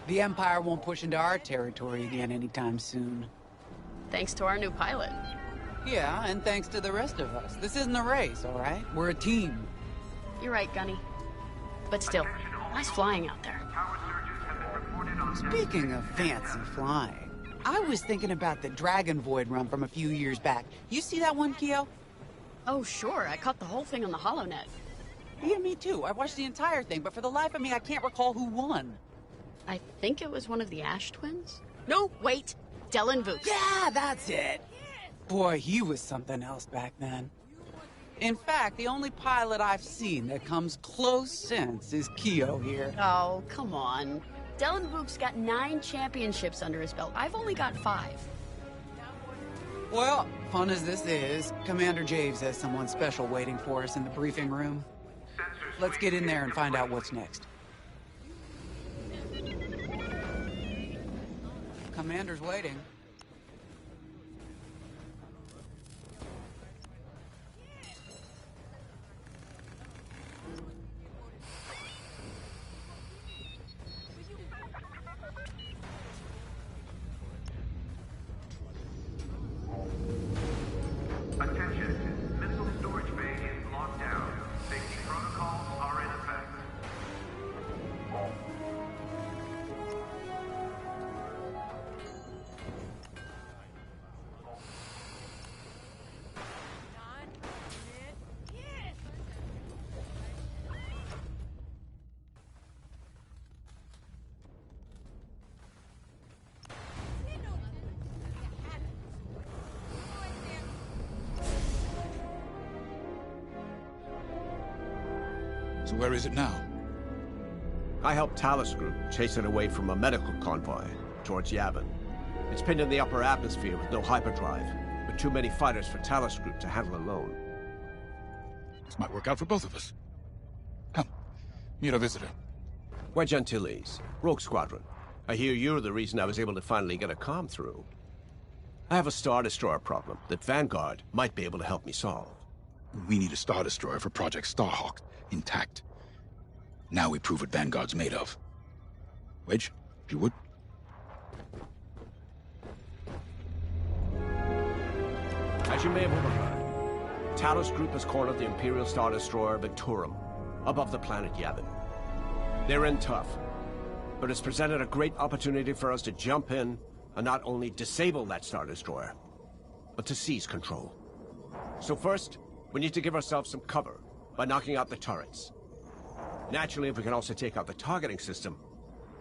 The Empire won't push into our territory again anytime soon. Thanks to our new pilot. Yeah, and thanks to the rest of us. This isn't a race, all right? We're a team. You're right, Gunny. But still, nice flying out there. Speaking of fancy flying, I was thinking about the Dragon Void run from a few years back. You see that one, Keo? Oh, sure. I caught the whole thing on the HoloNet. Yeah, me too. I watched the entire thing, but for the life of me, I can't recall who won. I think it was one of the Ash twins? No, wait. Dylan Vooks. Yeah, that's it. Boy, he was something else back then. In fact, the only pilot I've seen that comes close since is Keo here. Oh, come on. Dylan Vooks got 9 championships under his belt. I've only got 5. Well, fun as this is, Commander Javes has someone special waiting for us in the briefing room. Let's get in there and find out what's next. Commander's waiting. Attention, missile storage bay is locked down. Safety protocols are in effect. So where is it now? I helped Talos Group chase it away from a medical convoy towards Yavin. It's pinned in the upper atmosphere with no hyperdrive, but too many fighters for Talos Group to handle alone. This might work out for both of us. Come, meet our visitor. We're Gentiles, Rogue Squadron. I hear you're the reason I was able to finally get a comm through. I have a Star Destroyer problem that Vanguard might be able to help me solve. We need a Star Destroyer for Project Starhawk, intact. Now we prove what Vanguard's made of. Wedge, if you would. As you may have overheard, Talos Group has cornered the Imperial Star Destroyer Victorum above the planet Yavin. They're in tough, but it's presented a great opportunity for us to jump in and not only disable that Star Destroyer, but to seize control. So first, we need to give ourselves some cover by knocking out the turrets. Naturally, if we can also take out the targeting system,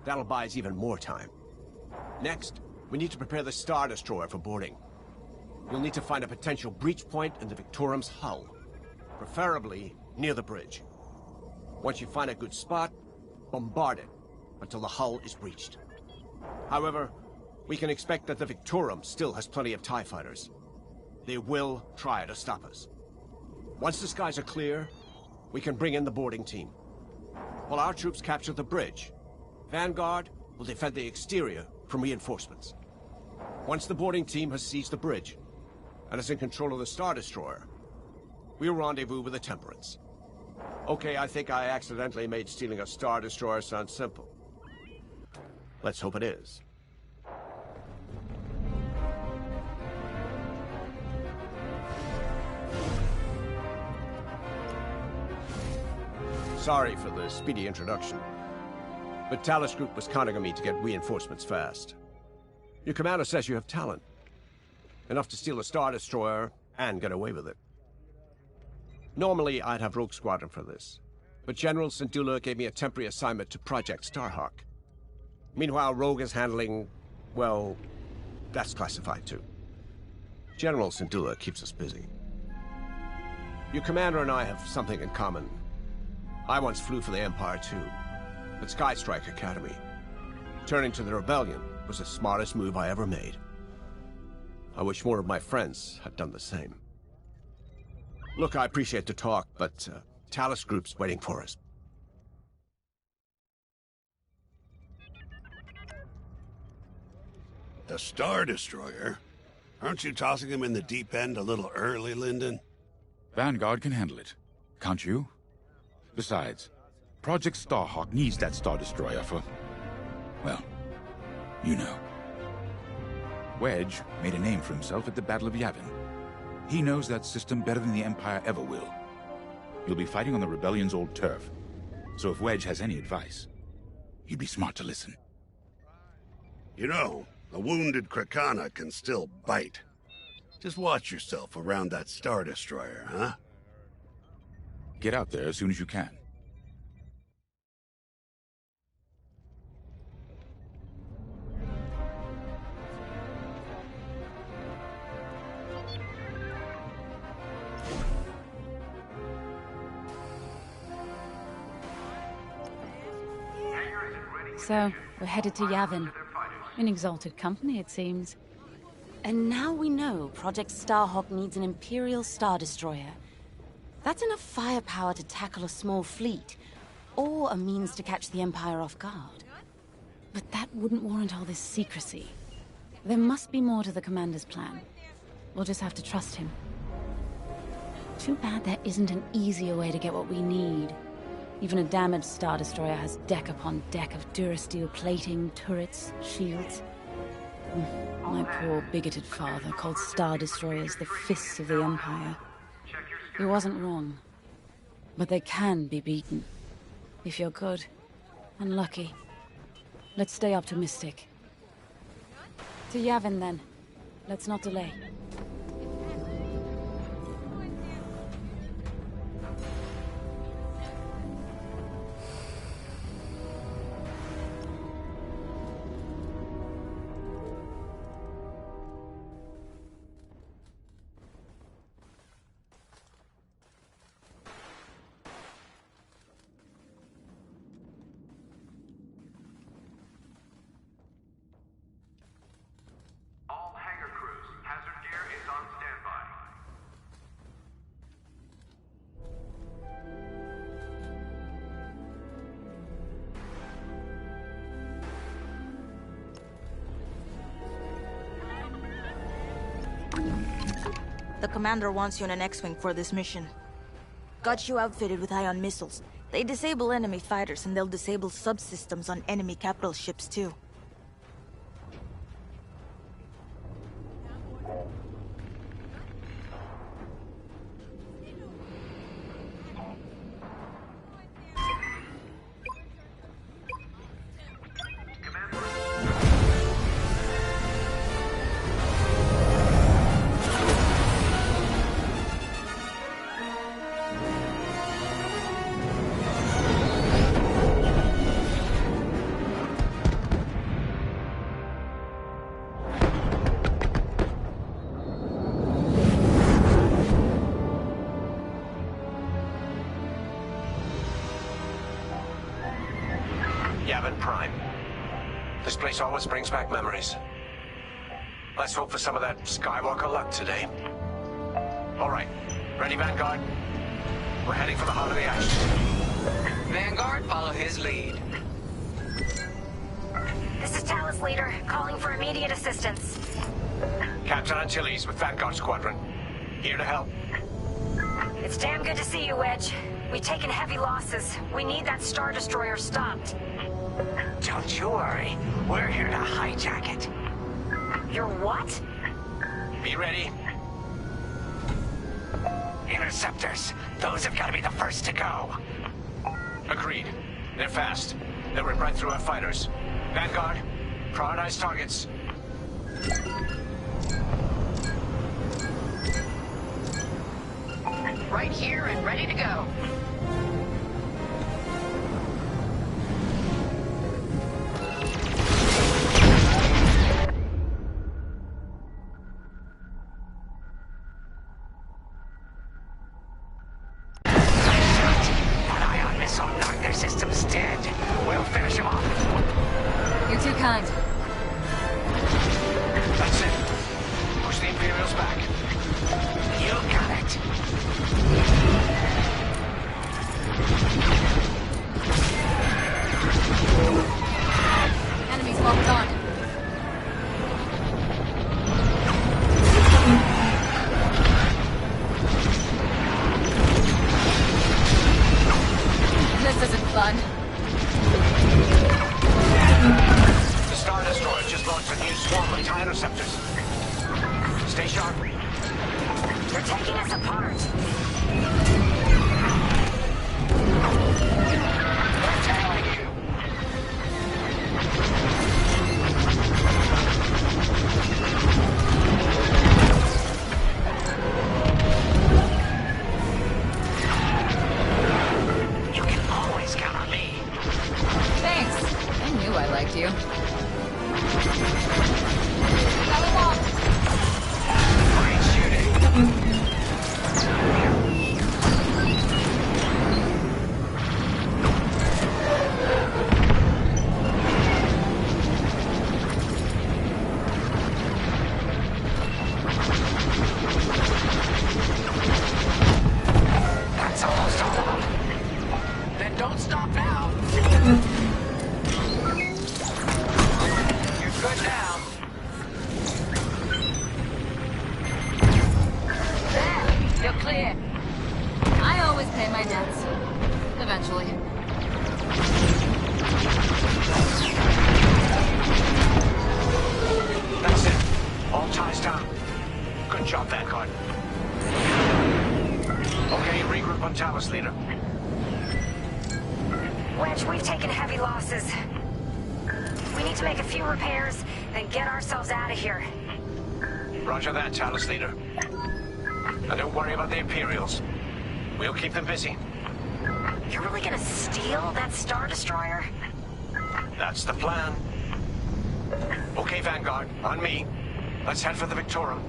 that'll buy us even more time. Next, we need to prepare the Star Destroyer for boarding. You'll need to find a potential breach point in the Victorum's hull, preferably near the bridge. Once you find a good spot, bombard it until the hull is breached. However, we can expect that the Victorum still has plenty of TIE fighters. They will try to stop us. Once the skies are clear, we can bring in the boarding team. While our troops capture the bridge, Vanguard will defend the exterior from reinforcements. Once the boarding team has seized the bridge and is in control of the Star Destroyer, we'll rendezvous with the Temperance. Okay, I think I accidentally made stealing a Star Destroyer sound simple. Let's hope it is. Sorry for the speedy introduction, but Talos Group was counting on me to get reinforcements fast. Your commander says you have talent. Enough to steal a Star Destroyer and get away with it. Normally, I'd have Rogue Squadron for this, but General Syndulla gave me a temporary assignment to Project Starhawk. Meanwhile, Rogue is handling, well, that's classified too. General Syndulla keeps us busy. Your commander and I have something in common. I once flew for the Empire too, at Skystrike Academy. Turning to the Rebellion was the smartest move I ever made. I wish more of my friends had done the same. Look, I appreciate the talk, but Talos Group's waiting for us. The Star Destroyer? Aren't you tossing him in the deep end a little early, Lyndon? Vanguard can handle it. Can't you? Besides, Project Starhawk needs that Star Destroyer for, well, You know. Wedge made a name for himself at the Battle of Yavin. He knows that system better than the Empire ever will. You'll be fighting on the Rebellion's old turf. So if Wedge has any advice, you'd be smart to listen. You know, a wounded Krakana can still bite. Just watch yourself around that Star Destroyer, huh? Get out there as soon as you can. So, we're headed to Yavin. In exalted company, it seems. And now we know Project Starhawk needs an Imperial Star Destroyer. That's enough firepower to tackle a small fleet, or a means to catch the Empire off guard. But that wouldn't warrant all this secrecy. There must be more to the Commander's plan. We'll just have to trust him. Too bad there isn't an easier way to get what we need. Even a damaged Star Destroyer has deck upon deck of Durasteel plating, turrets, shields. My poor, bigoted father called Star Destroyers the fists of the Empire. He wasn't wrong. But they can be beaten. If you're good and lucky. Let's stay optimistic. To Yavin, then. Let's not delay. All hangar crews, hazard gear is on standby. The commander wants you on an X-Wing for this mission. Got you outfitted with ion missiles. They disable enemy fighters, and they'll disable subsystems on enemy capital ships too. Yavin Prime. This place always brings back memories. Let's hope for some of that Skywalker luck today. All right, ready, Vanguard? We're heading for the Heart of the Ash. Vanguard, follow his lead. This is Talus Leader, calling for immediate assistance. Captain Antilles with Vanguard Squadron. Here to help. It's damn good to see you, Wedge. We've taken heavy losses. We need that Star Destroyer stopped. Don't you worry. We're here to hijack it. You're what? Be ready. Interceptors. Those have got to be the first to go. Agreed. They're fast. They'll rip right through our fighters. Vanguard, prioritize targets. Right here and ready to go. That ion missile knocked their systems dead. We'll finish them off. You're too kind. That's it. Push the Imperials back. You got it. Enemies locked on. This isn't fun. The Star They're taking us apart. We're tailing you. You can always count on me. Thanks. I knew I liked you. Great shooting. That's almost all of them. Then don't stop now. You're good now. There, you're clear. I always pay my debts. Eventually. That's it. All ties down. Good job, Vanguard. Okay, regroup on Talos, leader. Wedge, we've taken heavy losses. We need to make a few repairs, then get ourselves out of here. Roger that, Talos, leader. Now don't worry about the Imperials. We'll keep them busy. You're really gonna steal that Star Destroyer? That's the plan. Okay, Vanguard, on me. Let's head for the Victorum.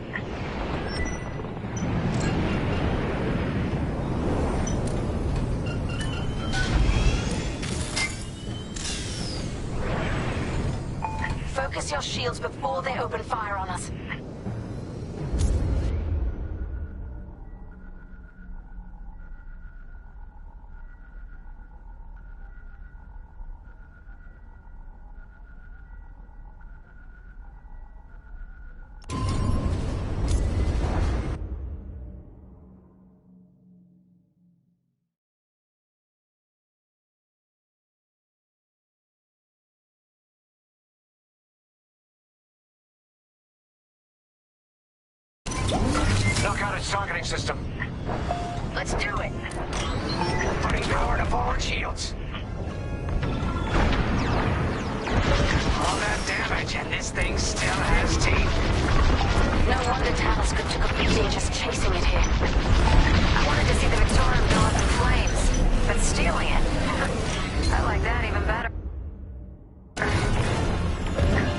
Focus your shields before they open fire on us. Knock out its targeting system. Let's do it. Putting power to forward shields. All that damage, and this thing still has teeth. No wonder Talos took a beating just chasing it here. I wanted to see the Victorum go up in flames, but stealing it, I like that even better.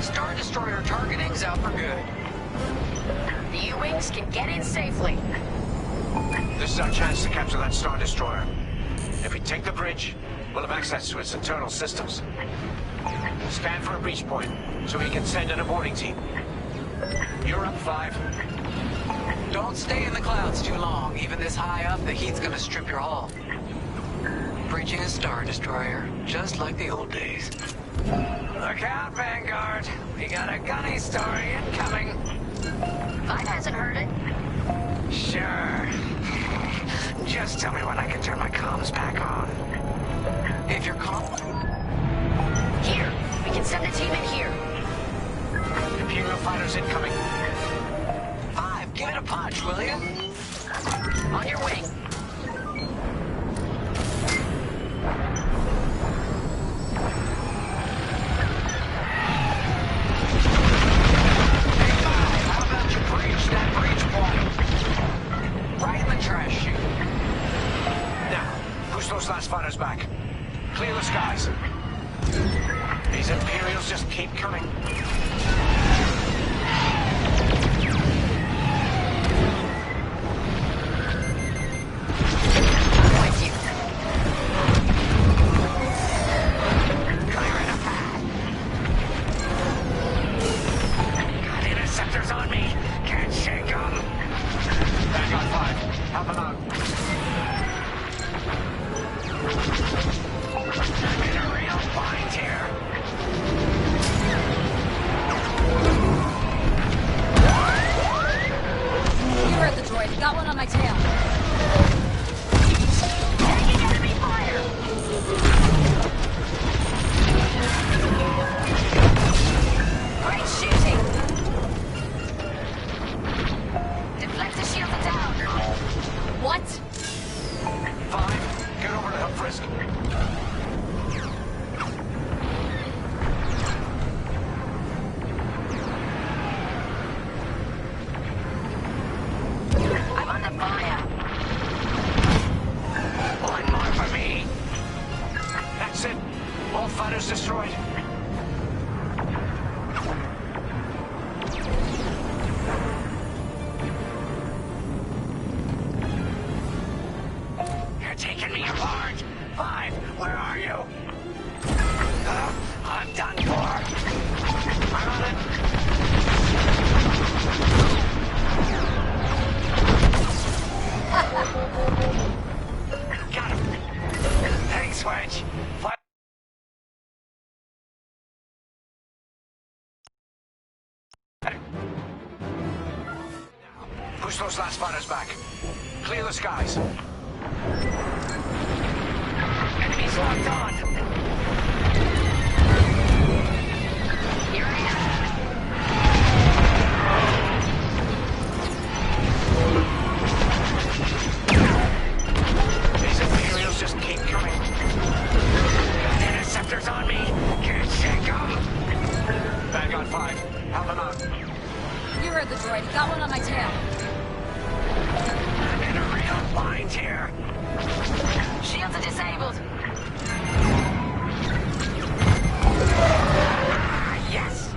Star Destroyer targeting's out for good. The U-Wings can get in safely. This is our chance to capture that Star Destroyer. If we take the bridge, we'll have access to its internal systems. Scan for a breach point, so we can send in a boarding team. You're up, 5. Don't stay in the clouds too long. Even this high up, the heat's gonna strip your hull. Bridging a Star Destroyer, just like the old days. Look out, Vanguard. We got a gunny story incoming. Five hasn't heard it. Sure. Just tell me when I can turn my comms back on. If you're Here, we can send a team in here. Imperial fighters incoming. 5, give it a punch, will you? On your wing. How about you breach that breach point? Right in the trash chute. Now, push those last fighters back. Clear the skies. These Imperials just keep coming. Got interceptors on me. Can't shake them. Vanguard 5, help them out. I'm in a real bind here. You heard the droid. Got one on my tail. Taking enemy fire. Great shooting. fire. One more for me. That's it. All fighters destroyed. You're taking me apart. 5, where are you? I'm done for. I'm on it. Got him. Thanks, Wedge. Push those last fighters back. Clear the skies. Enemies locked on. Here I am. These Imperials just keep coming. Interceptors on me. Can't shake them. Vanguard 5, help them out. You heard the droid. He got one on my tail. I'm in a real bind here. Shields are disabled. Yes.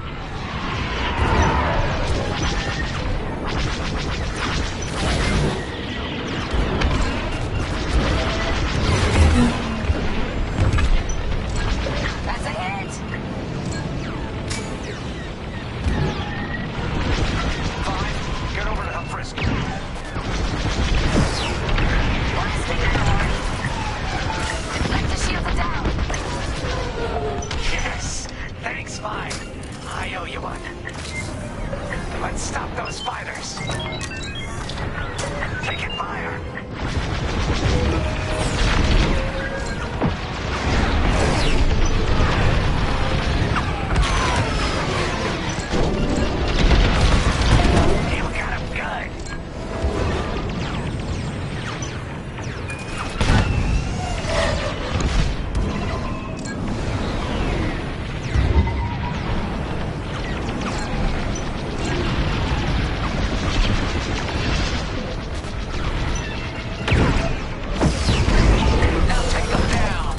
That's a hit. 5, get over to help Frisk. Blasting another one. Deflector shields are down. Yes. Thanks, 5. I owe you one. Let's stop those fighters. Taking fire. You got him good. Now take them down.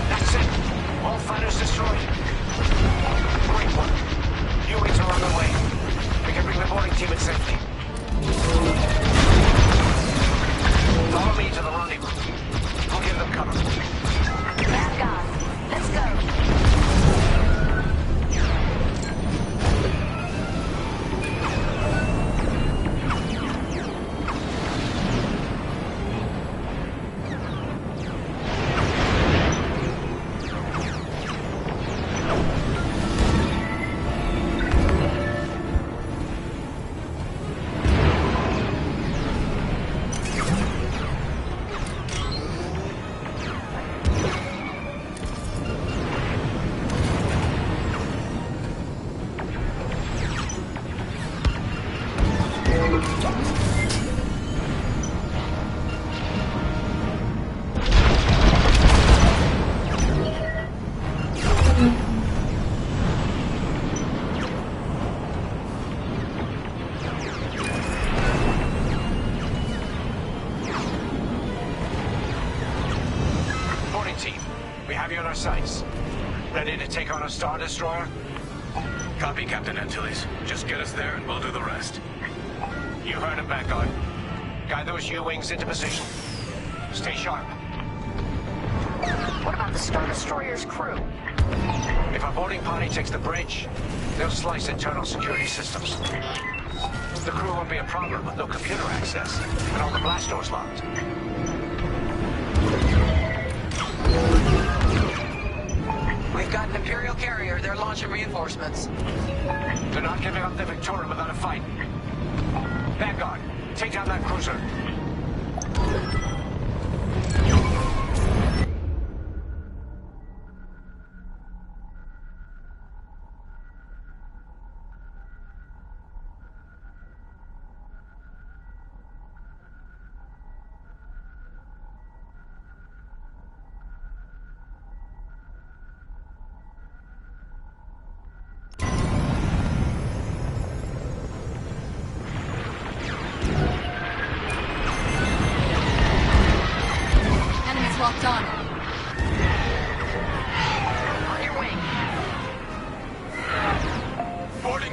That's it. All fighters destroyed. Great one. U-wings are on the way. We can bring the boarding team in safety. Follow me to the rendezvous. We'll give them cover. Vanguard, let's go. Boarding team, we have you on our sights. Ready to take on a Star Destroyer? Copy, Captain Antilles. Just get us there and we'll do the rest. You heard him, Vanguard. Guide those U-wings into position. Stay sharp. What about the Star Destroyer's crew? If our boarding party takes the bridge, they'll slice internal security systems. The crew won't be a problem with no computer access and all the blast doors locked. We've got an Imperial carrier. They're launching reinforcements. They're not giving up the Victoria without a fight. Vanguard, take down that cruiser.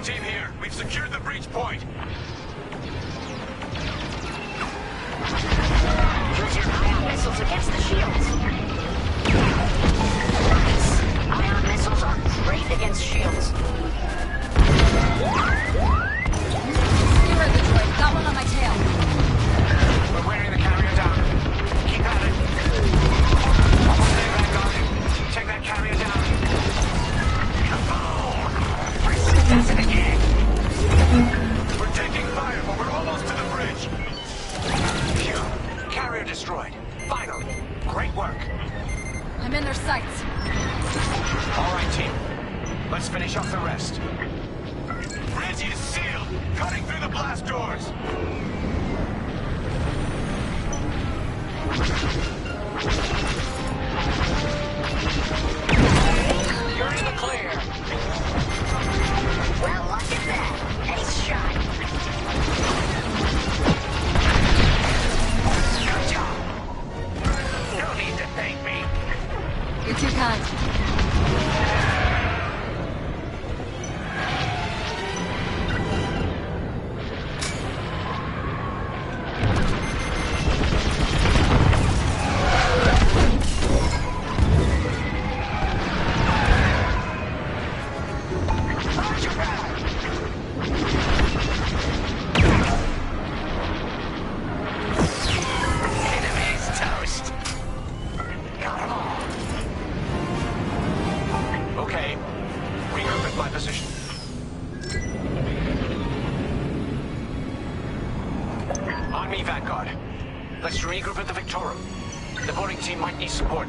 Reporting team here. We've secured the breach point. Use your ion missiles against the shields. Nice. Ion missiles are great against shields. You heard the droid. Got one on my tail. We're wearing the carrier down. Keep at it. Stay back on it. Take that carrier down. Kaboom! Does it again. We're taking fire, but we're almost to the bridge. Phew. Carrier destroyed. Finally. Great work. I'm in their sights. All right, team. Let's finish off the rest. Bridge is sealed. Cutting through the blast doors. You're in the clear. Well, look at that. Ace shot. Good job. No need to thank me. You're too kind. Enemy's toast. Got 'em all. Okay. Regroup at my position. On me, Vanguard. Let's regroup at the Victorum. The boarding team might need support.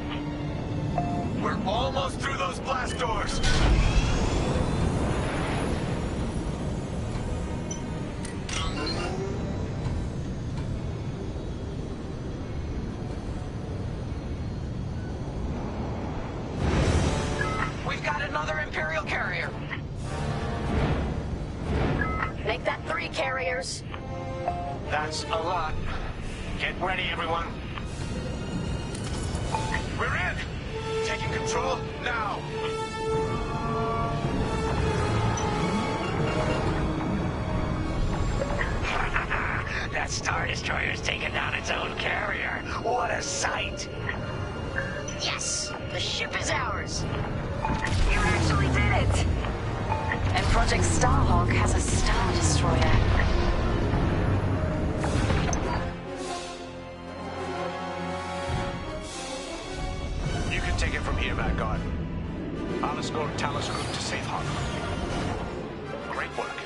We're almost through those blast doors. We've got another Imperial carrier. Make that 3 carriers. That's a lot. Get ready, everyone. We're in. Taking control now. That Star Destroyer's taken down its own carrier. What a sight! Yes, the ship is ours. You actually did it. And Project Starhawk has a Star Destroyer. You can take it from here, Vanguard. I'll escort Talos Group to safe harbor. Great work.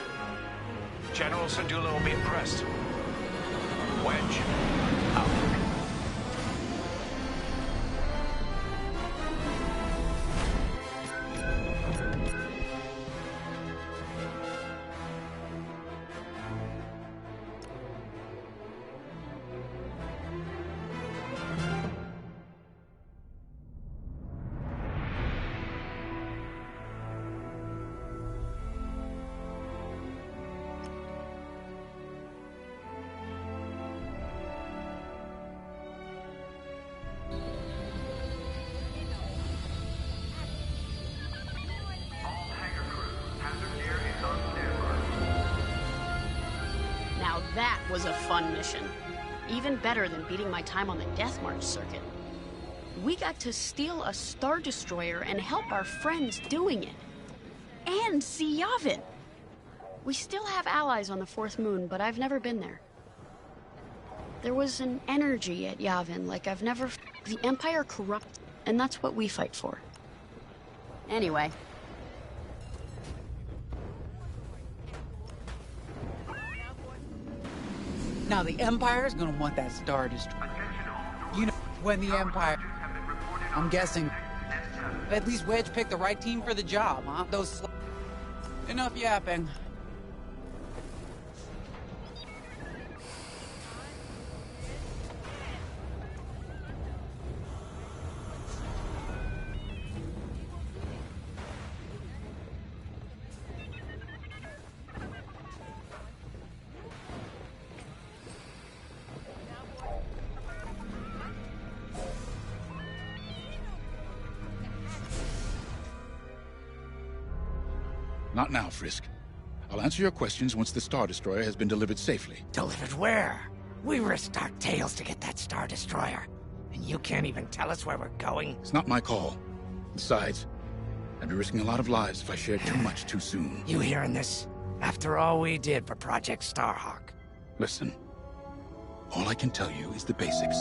General Syndulla will be impressed. Wedge, out. Now that was a fun mission. Even better than beating my time on the Death March circuit. We got to steal a Star Destroyer and help our friends doing it. And see Yavin. We still have allies on the Fourth Moon, but I've never been there. There was an energy at Yavin like I've never... The Empire corrupt, and that's what we fight for. Anyway. Now the Empire's gonna want that Star Destroyer. You know, when the Empire... I'm guessing... At least Wedge picked the right team for the job, huh? Enough yapping. Not now, Frisk. I'll answer your questions once the Star Destroyer has been delivered safely. Delivered where? We risked our tails to get that Star Destroyer. And you can't even tell us where we're going? It's not my call. Besides, I'd be risking a lot of lives if I shared too much too soon. You hearing this? After all we did for Project Starhawk. Listen, all I can tell you is the basics.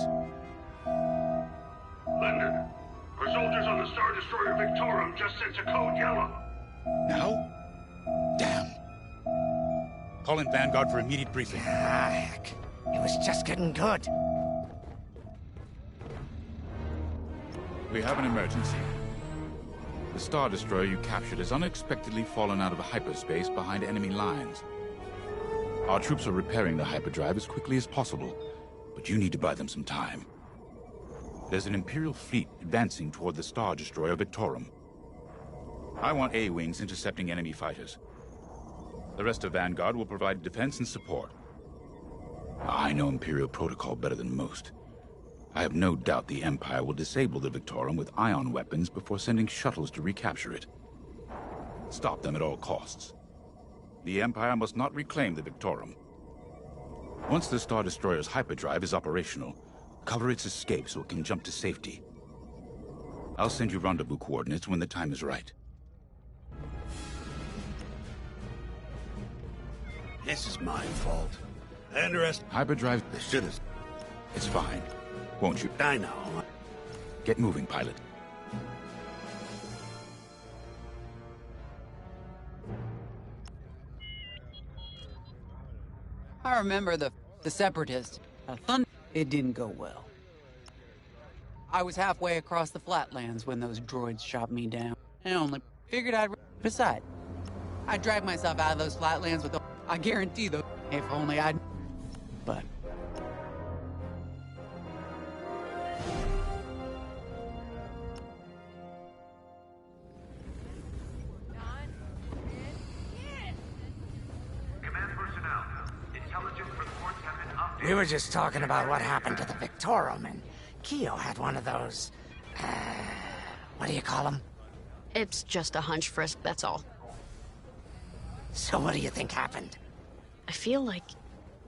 Linden, our soldiers on the Star Destroyer Victorum just sent a code yellow. Now? Damn. Call in Vanguard for immediate briefing. Ah, heck. It was just getting good. We have an emergency. The Star Destroyer you captured has unexpectedly fallen out of hyperspace behind enemy lines. Our troops are repairing the hyperdrive as quickly as possible, but you need to buy them some time. There's an Imperial fleet advancing toward the Star Destroyer Victorum. I want A-Wings intercepting enemy fighters. The rest of Vanguard will provide defense and support. I know Imperial protocol better than most. I have no doubt the Empire will disable the Victorum with ion weapons before sending shuttles to recapture it. Stop them at all costs. The Empire must not reclaim the Victorum. Once the Star Destroyer's hyperdrive is operational, cover its escape so it can jump to safety. I'll send you rendezvous coordinates when the time is right. This is my fault. I underestimated. Hyperdrive? They should have. It's fine. Won't you? I know. Get moving, pilot. I remember the Separatist. It didn't go well. I was halfway across the flatlands when those droids shot me down. I only figured I'd... Besides, I'd drag myself out of those flatlands with... I guarantee though, if only I'd... But... We were just talking about what happened to the Victorum, and Keo had one of those... what do you call them? It's just a hunch, Frisk, that's all. So what do you think happened? I feel like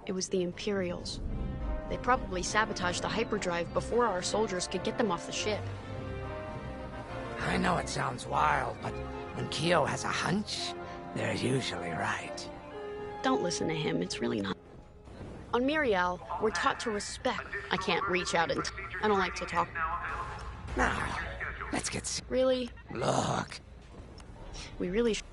it was the Imperials. They probably sabotaged the hyperdrive before our soldiers could get them off the ship. I know it sounds wild, but when Keo has a hunch, they're usually right. Don't listen to him, it's really not. On Miriel, we're taught to respect. I can't reach out and... I don't like to talk. Now, let's get... Really? Look. We really should...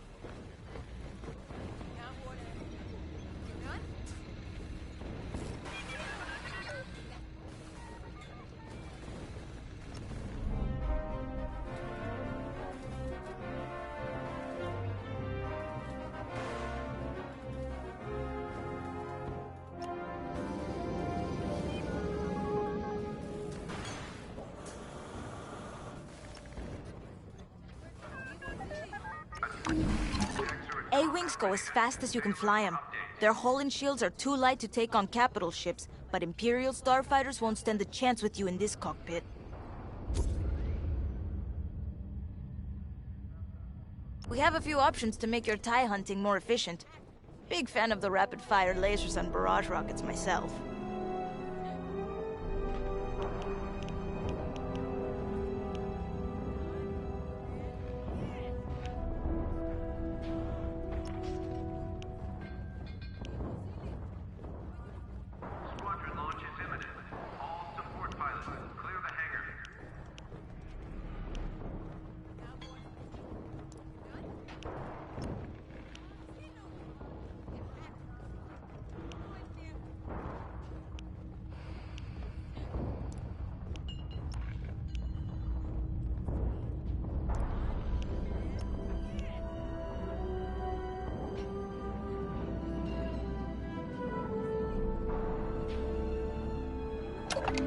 A-Wings go as fast as you can fly them. Their hull and shields are too light to take on capital ships, but Imperial starfighters won't stand a chance with you in this cockpit. We have a few options to make your TIE hunting more efficient. Big fan of the rapid-fire lasers and barrage rockets myself.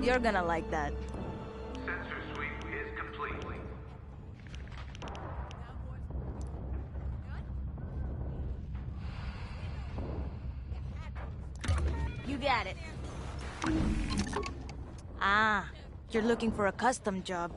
You're gonna like that. Sensor sweep is complete. You got it. Ah, you're looking for a custom job.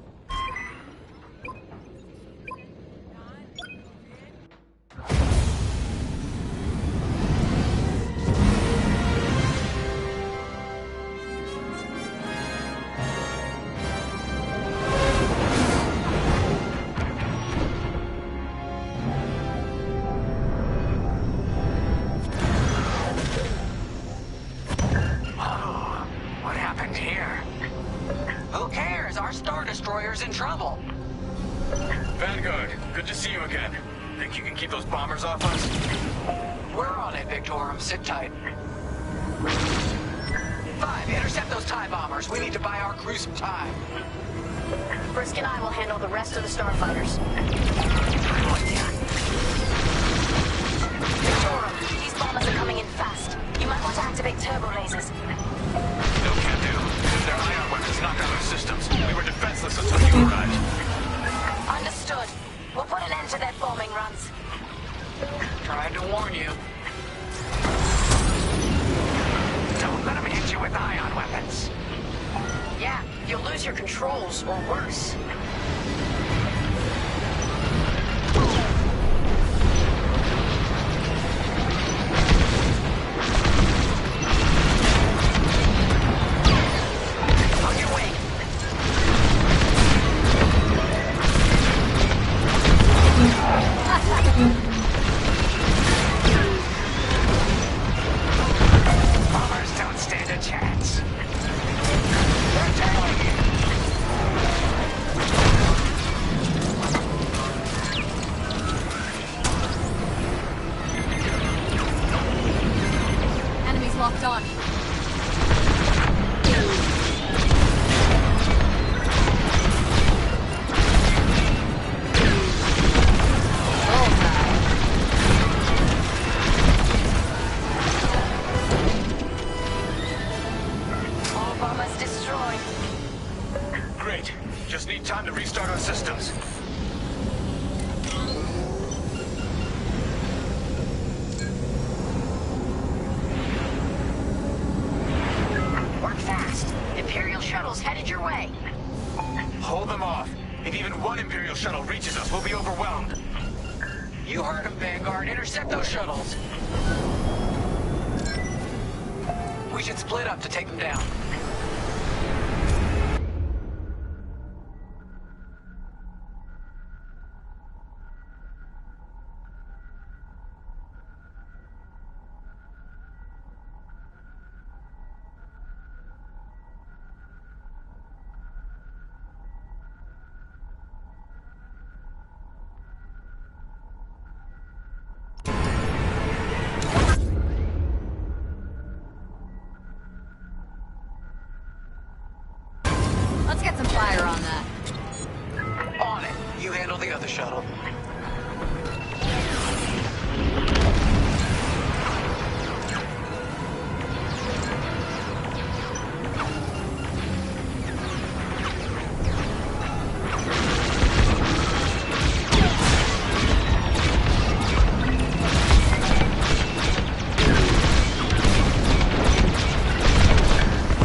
keep those bombers off us? We're on it, Victorum. Sit tight. 5, intercept those TIE bombers. We need to buy our crew some time. Frisk and I will handle the rest of the starfighters. Victorum, these bombers are coming in fast. You might want to activate turbo lasers. No can do. Their ion weapons knocked out our systems. We were defenseless until you arrived. Understood. We'll put an end to their bombing runs. Tried to warn you. Don't let them hit you with ion weapons. Yeah, you'll lose your controls, or worse. On your way. Bombers don't stand a chance. They're tailing you. Enemies locked on. All bombers destroyed. Great. Just need time to restart our systems. Work fast. Imperial shuttles headed your way. Hold them off. If even one Imperial shuttle reaches us, we'll be overwhelmed. You heard him, Vanguard. Intercept those shuttles. We should split up to take them down. Let's get some fire on that. On it. You handle the other shuttle.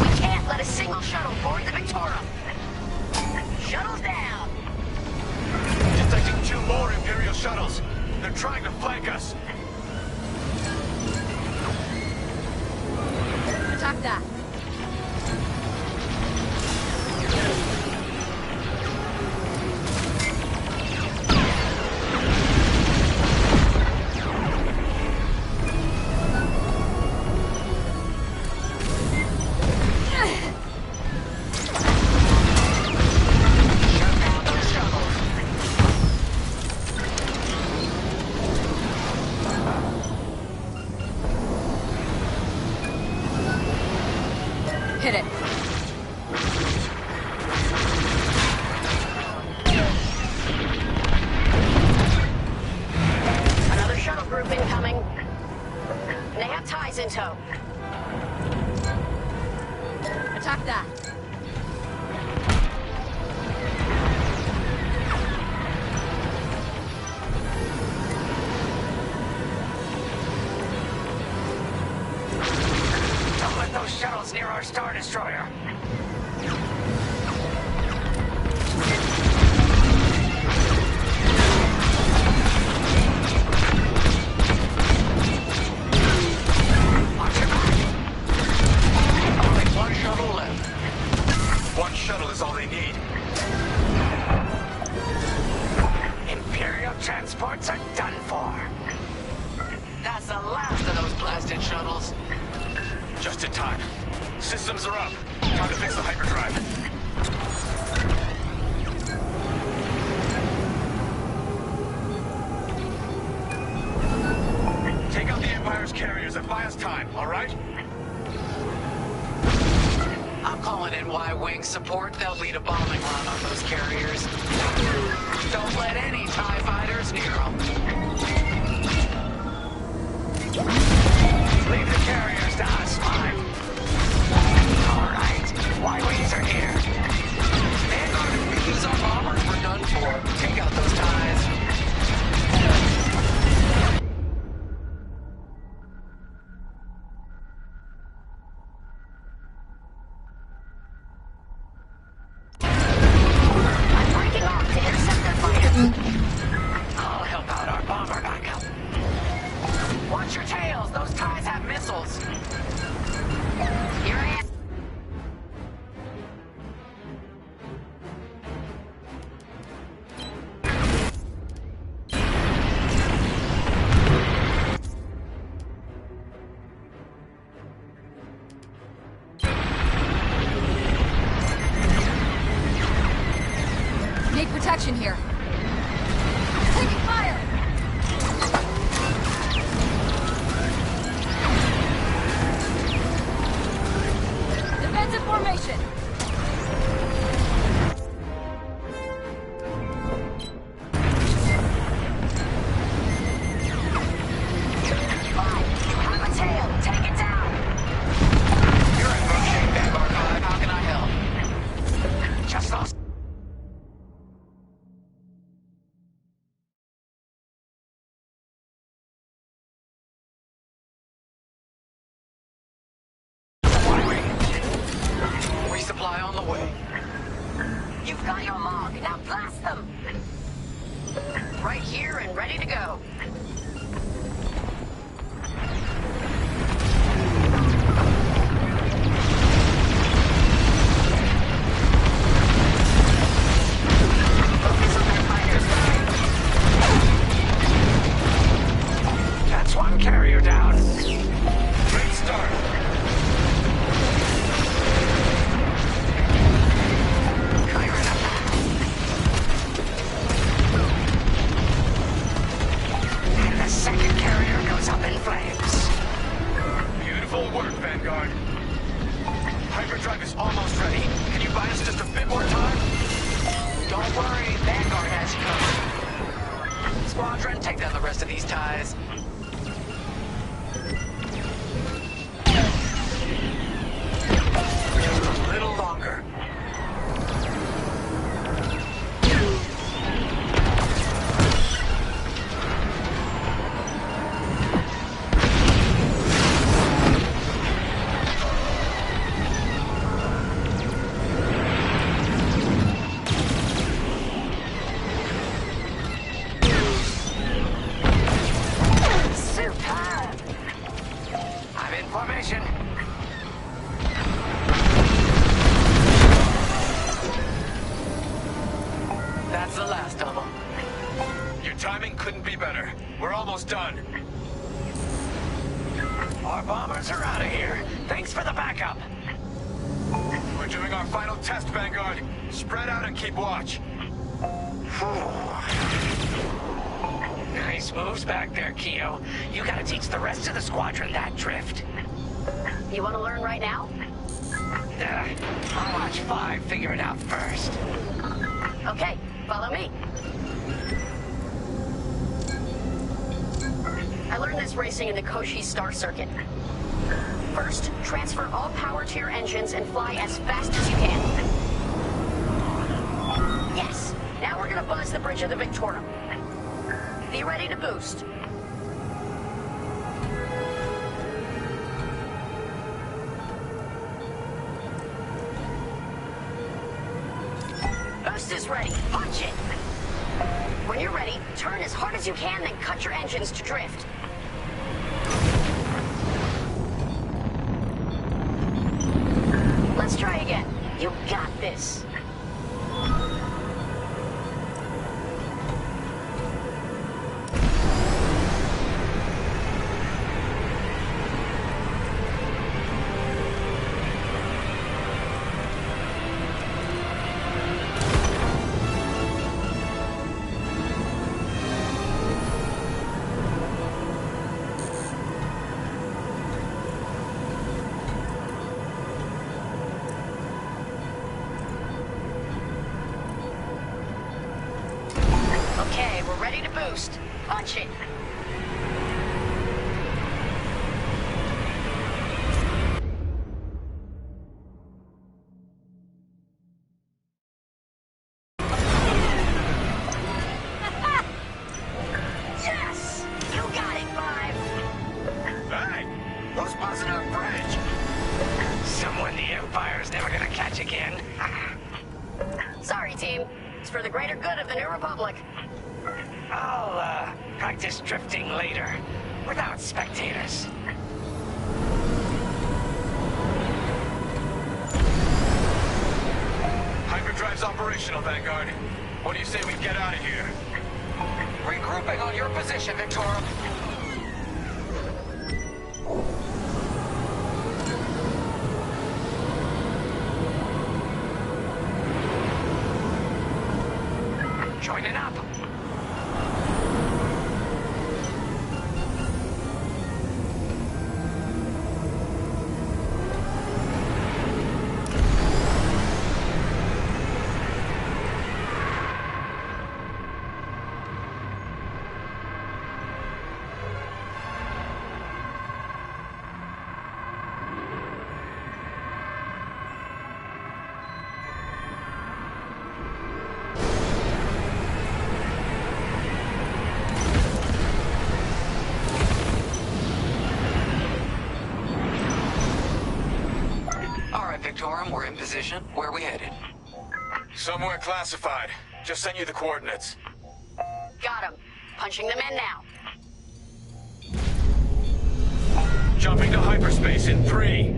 We can't let a single shuttle board the Victorum. Shuttles down. Detecting 2 more Imperial shuttles. They're trying to flank us. Attack that. Shut down those shuttles. Hit it. Another shuttle group incoming. They have ties in tow. Attack that. Don't let those shuttles near our Star Destroyer. Watch your back. Only one shuttle left. One shuttle is all they need. Imperial transports are done for. That's the last of those blasted shuttles. Just in time. Systems are up. Time to fix the hyperdrive. carriers and buy us time, all right? I'm calling in Y-Wing support. They'll lead a bombing run on those carriers. Don't let any TIE fighters near them. Leave the carriers to us, fine. All right, Y-Wings are here. Vanguard, if these are bombers, we're done for. Take out those TIEs. I'll help out our bomber backup. Watch your tails! Those TIEs have missiles! Here I am. Need protection here. Taking fire! Defensive formation! Fine, you have a tail. Take it down. You're in good shape, Vanguard 5. How can I help? Just lost. Resupply on the way. You've got your mark. Now blast them. Right here and ready to go. That's one carrier down. Great start. And the second carrier goes up in flames. Beautiful work, Vanguard. Hyperdrive is almost ready. Can you buy us just a bit more time? Don't worry, Vanguard has you covered. Squadron, take down the rest of these TIEs. Just a little longer. Superb! I'm in formation. That's the last of them. Your timing couldn't be better. We're almost done. Our bombers are out of here. Thanks for the backup. We're doing our final test, Vanguard. Spread out and keep watch. Nice moves back there, Keo. You gotta teach the rest of the squadron that drift. You want to learn right now? I'll watch 5 figure it out first. Okay, follow me. I learned this racing in the Koshi Star Circuit. First, transfer all power to your engines and fly as fast as you can. Yes, now we're gonna buzz the bridge of the Victorum. Be ready to boost. Boost is ready. Punch it. When you're ready, turn as hard as you can, then cut your engines to drift. Let's try again. You got this. boost. Punch it. Yes! You got it, Five! Hey! Who's buzzing our bridge? Someone the Empire's never gonna catch again. Sorry, team. It's for the greater good of the New Republic. I'll, practice drifting later, without spectators. Hyperdrive's operational, Vanguard. What do you say we get out of here? Regrouping on your position, Victorum. Joining up. Victorum, we're in position. Where are we headed? Somewhere classified. Just send you the coordinates. Got him. Punching them in now. Jumping to hyperspace in 3,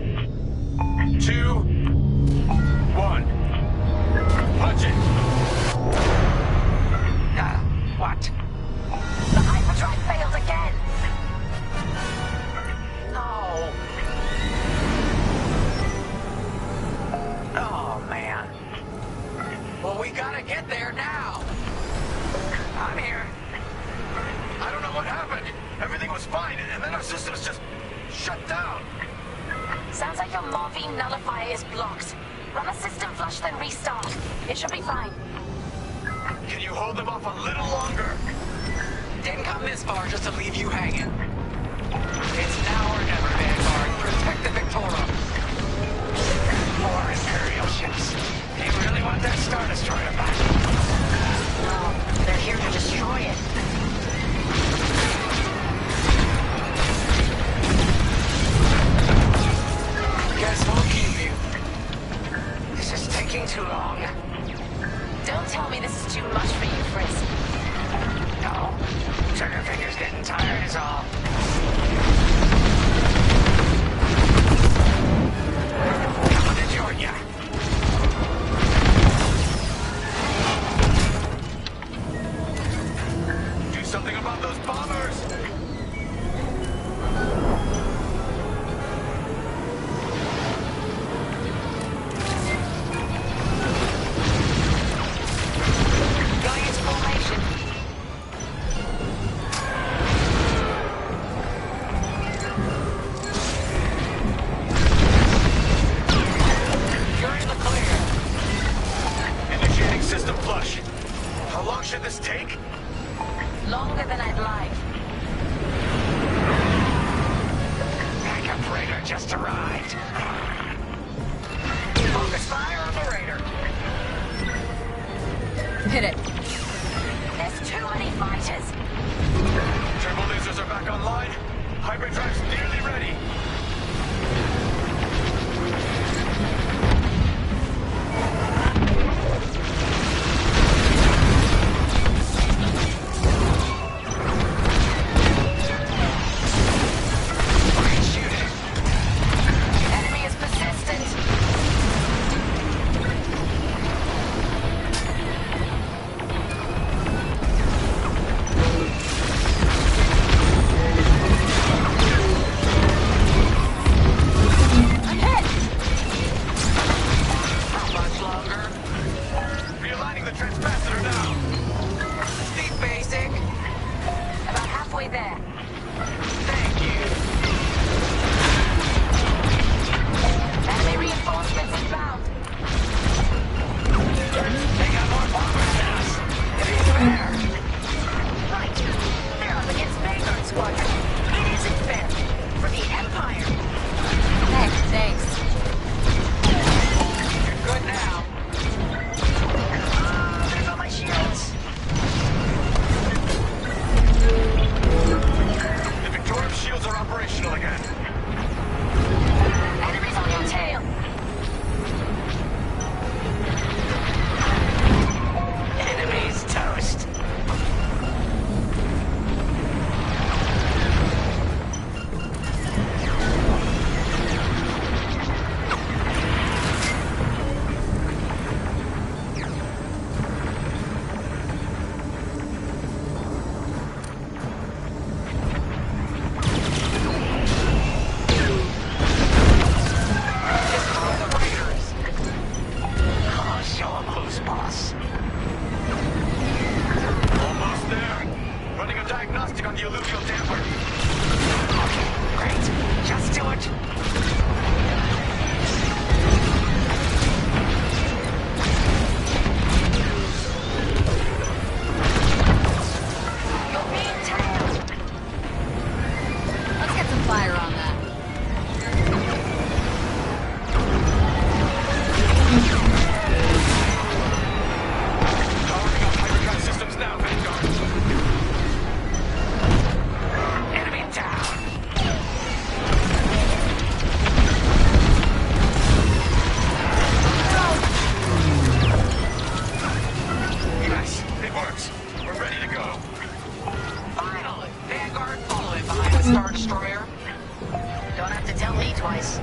2, 1. Punch it. What? The hyperdrive failed again. No. Oh, man. Well, we gotta get there now. I'm here. I don't know what happened. Everything was fine, and then our systems just shut down. Sounds like your morphine nullifier is blocked. Run a system flush, then restart. It should be fine. Can you hold them off a little longer? Didn't come this far just to leave you hanging. It's now or never, Vanguard. Protect the Victorum. More Imperial ships. They really want that Star Destroyer back. No, they're here to destroy it. Guess we'll keep you. This is taking too long. Don't tell me this is too much for you, Frisk. No. Trigger finger's getting tired is all. Coming to join ya. Do something about those bombers! Going into formation. You're in the clear. Initiating system flush. How long should this take? Longer than I'd like. Backup Raider just arrived. Focus fire on the Raider. Hit it. There's too many fighters. Turbo lasers are back online. Hyperdrive's nearly ready. Great shooting. Enemy is persistent. I'm hit. How much longer? Realigning the transpacitor now. Speed basic. About halfway there. Thank you. Enemy reinforcements inbound. They got more bombers than us. It ain't fair. Right. fire on that. Powering up hypercon systems now, Vanguard. Enemy down. Yes, it works. We're ready to go. Finally! Vanguard, follow it behind the Star Destroyer. Don't have to tell me twice.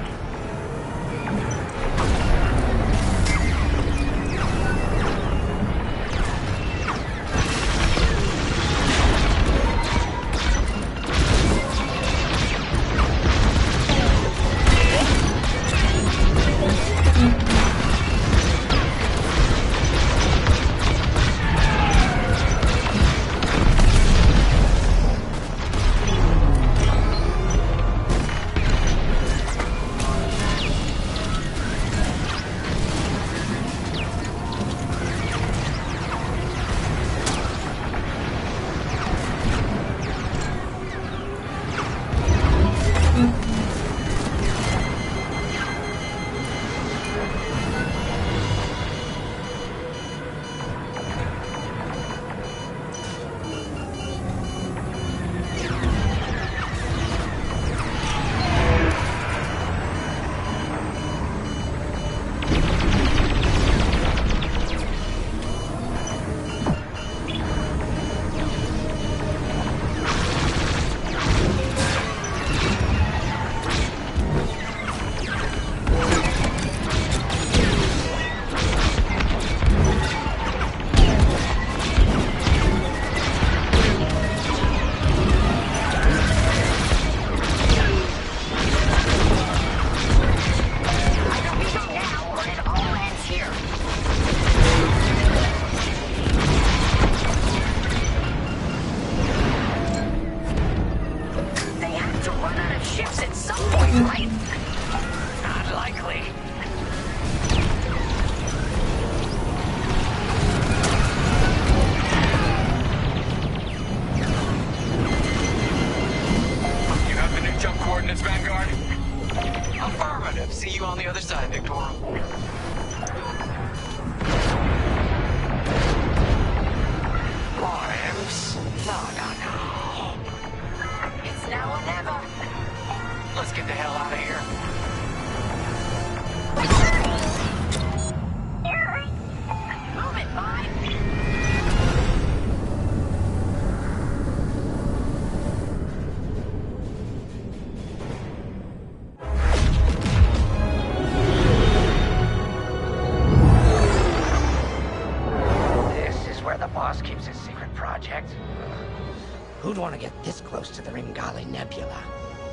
Who'd want to get this close to the Ringali Nebula?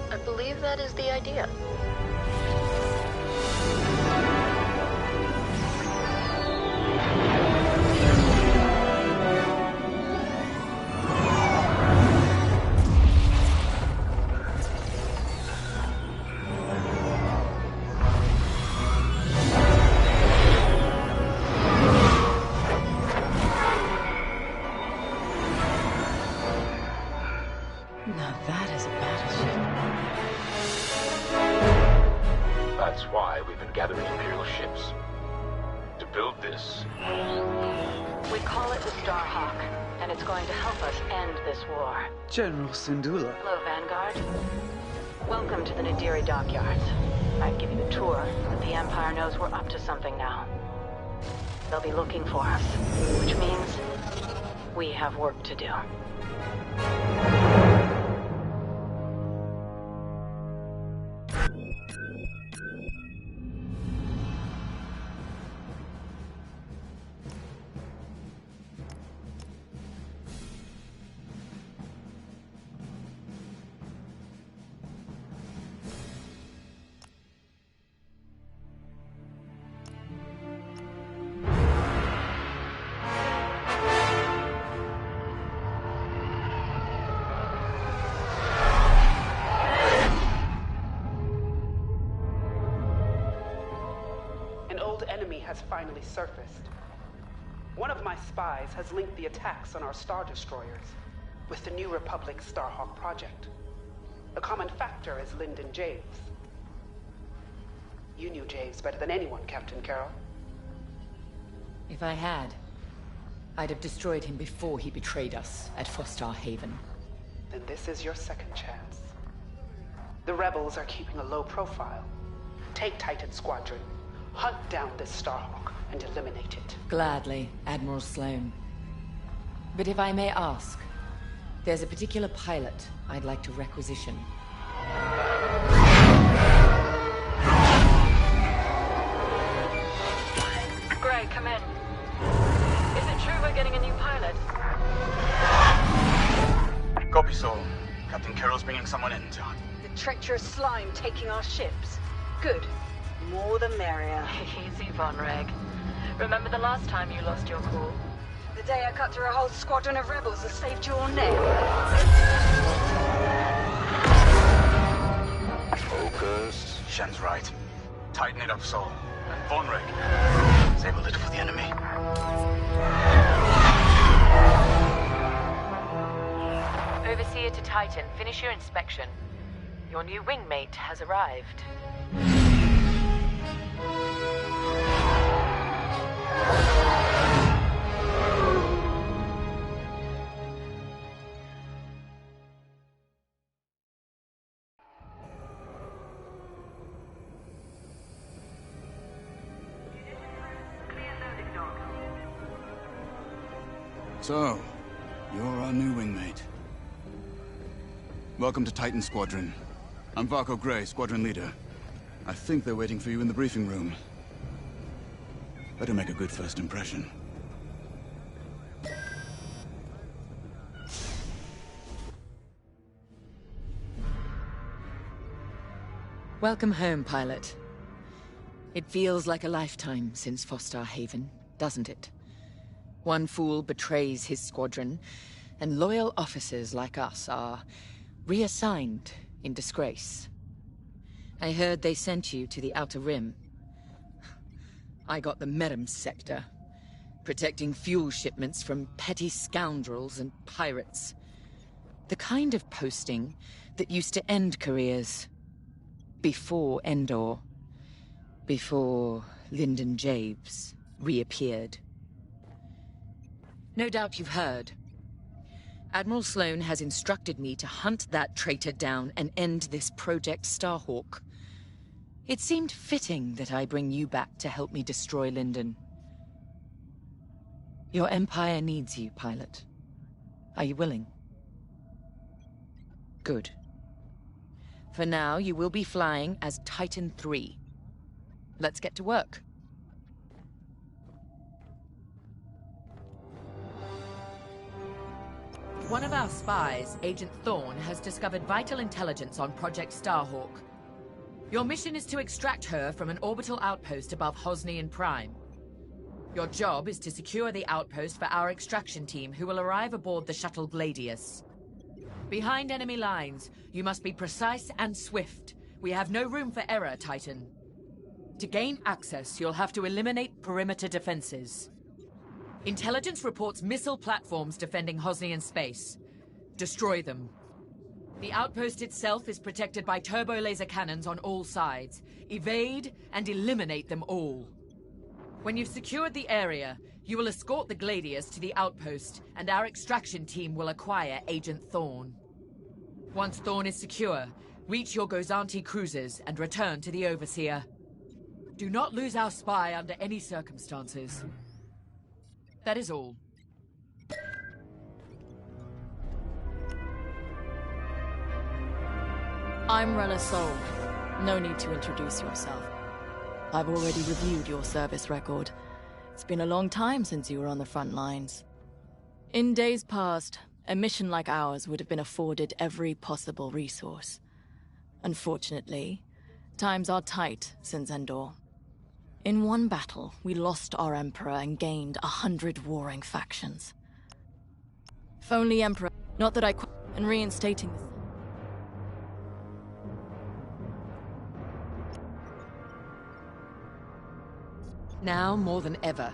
I believe that is the idea. Now that is a battleship. That's why we've been gathering Imperial ships. To build this. We call it the Starhawk, and it's going to help us end this war. General Syndulla. Hello, Vanguard. Welcome to the Nadiri dockyards. I'd give you the tour, but the Empire knows we're up to something now. They'll be looking for us, which means we have work to do. Has finally surfaced. One of my spies has linked the attacks on our Star Destroyers with the New Republic Starhawk project. The common factor is Lyndon Javes. You knew Javes better than anyone, Captain Carroll. If I had, I'd have destroyed him before he betrayed us at Fostar Haven. Then this is your second chance. The rebels are keeping a low profile. Take Titan Squadron, hunt down this Starhawk, and eliminate it. Gladly, Admiral Sloane. But if I may ask, there's a particular pilot I'd like to requisition. Gray, come in. Is it true we're getting a new pilot? Copy, Saul. Captain Carroll's bringing someone in to hunt. The treacherous slime taking our ships. Good. More the merrier. Easy, Von Reg. Remember the last time you lost your cool? The day I cut through a whole squadron of rebels and saved your neck. Focus. Shen's right. Tighten it up, Saul. And Von Reg, save a little for the enemy. Overseer to Titan, finish your inspection. Your new wingmate has arrived. So, you're our new wingmate. Welcome to Titan Squadron. I'm Varco Gray, Squadron Leader. I think they're waiting for you in the briefing room. Better make a good first impression. Welcome home, pilot. It feels like a lifetime since Fostar Haven, doesn't it? One fool betrays his squadron, and loyal officers like us are reassigned in disgrace. I heard they sent you to the Outer Rim. I got the Medem sector, protecting fuel shipments from petty scoundrels and pirates. The kind of posting that used to end careers. Before Endor. Before Lyndon Javes reappeared. No doubt you've heard. Admiral Sloane has instructed me to hunt that traitor down and end this Project Starhawk. It seemed fitting that I bring you back to help me destroy Lyndon. Your Empire needs you, pilot. Are you willing? Good. For now, you will be flying as Titan III. Let's get to work. One of our spies, Agent Thorne, has discovered vital intelligence on Project Starhawk. Your mission is to extract her from an orbital outpost above Hosnian Prime. Your job is to secure the outpost for our extraction team, who will arrive aboard the shuttle Gladius. Behind enemy lines, you must be precise and swift. We have no room for error, Titan. To gain access, you'll have to eliminate perimeter defenses. Intelligence reports missile platforms defending Hosnian space. Destroy them. The outpost itself is protected by turbo laser cannons on all sides. Evade and eliminate them all. When you've secured the area, you will escort the Gladius to the outpost, and our extraction team will acquire Agent Thorne. Once Thorne is secure, reach your Gozanti cruisers and return to the Overseer. Do not lose our spy under any circumstances. That is all. I'm Rella Sol. No need to introduce yourself. I've already reviewed your service record. It's been a long time since you were on the front lines. In days past, a mission like ours would have been afforded every possible resource. Unfortunately, times are tight since Endor. In one battle, we lost our Emperor and gained 100 warring factions. If only Emperor... Not that I quit... And reinstating this... Now more than ever,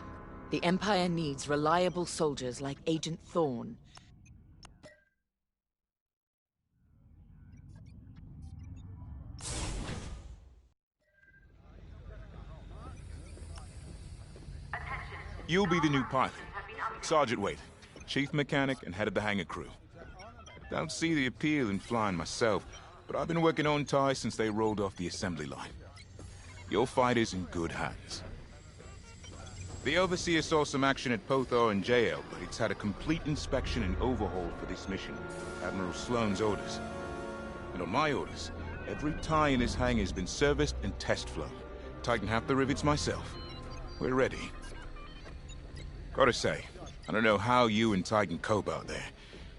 the Empire needs reliable soldiers like Agent Thorne. You'll be the new pilot. Sergeant Wade, chief mechanic and head of the hangar crew. Don't see the appeal in flying myself, but I've been working on TIE since they rolled off the assembly line. Your fight is in good hands. The Overseer saw some action at Pothor and JL, but it's had a complete inspection and overhaul for this mission. Admiral Sloane's orders. And on my orders, every TIE in this hangar has been serviced and test flown. Tighten half the rivets myself. We're ready. Gotta say, I don't know how you and Titan cope out there.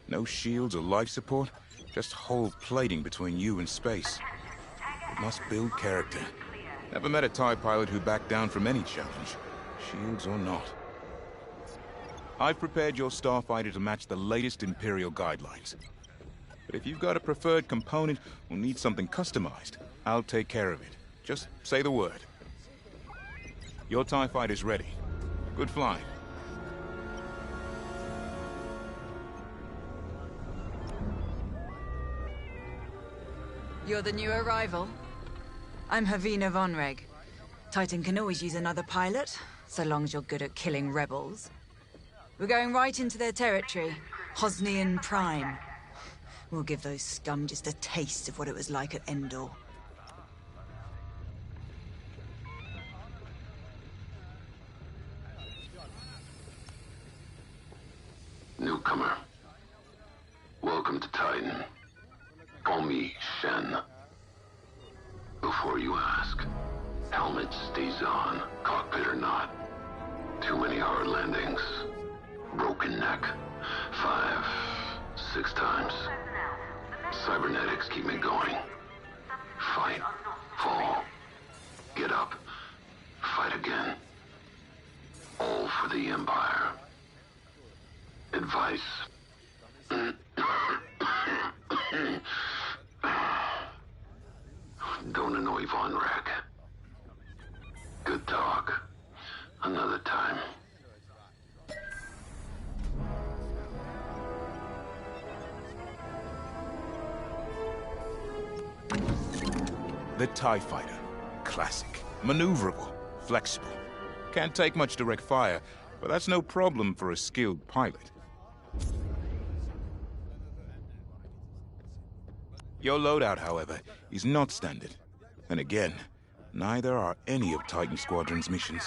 No shields or life support, just whole plating between you and space. It must build character. Never met a TIE pilot who backed down from any challenge, shields or not. I've prepared your starfighter to match the latest Imperial guidelines. But if you've got a preferred component or need something customized, I'll take care of it. Just say the word. Your TIE fighter's ready. Good flying. You're the new arrival? I'm Havina Vonreg. Titan can always use another pilot, so long as you're good at killing rebels. We're going right into their territory, Hosnian Prime. We'll give those scum just a taste of what it was like at Endor. Newcomer. Welcome to Titan. Call me Shen. Before you ask, helmet stays on, cockpit or not. Too many hard landings. Broken neck. 5, 6 times. Cybernetics keep me going. Fight. Fall. Get up. Fight again. All for the Empire. Advice. Don't annoy Vonreg. Good talk. Another time. The TIE Fighter. Classic. Maneuverable. Flexible. Can't take much direct fire, but that's no problem for a skilled pilot. Your loadout, however, is not standard. And again, neither are any of Titan Squadron's missions.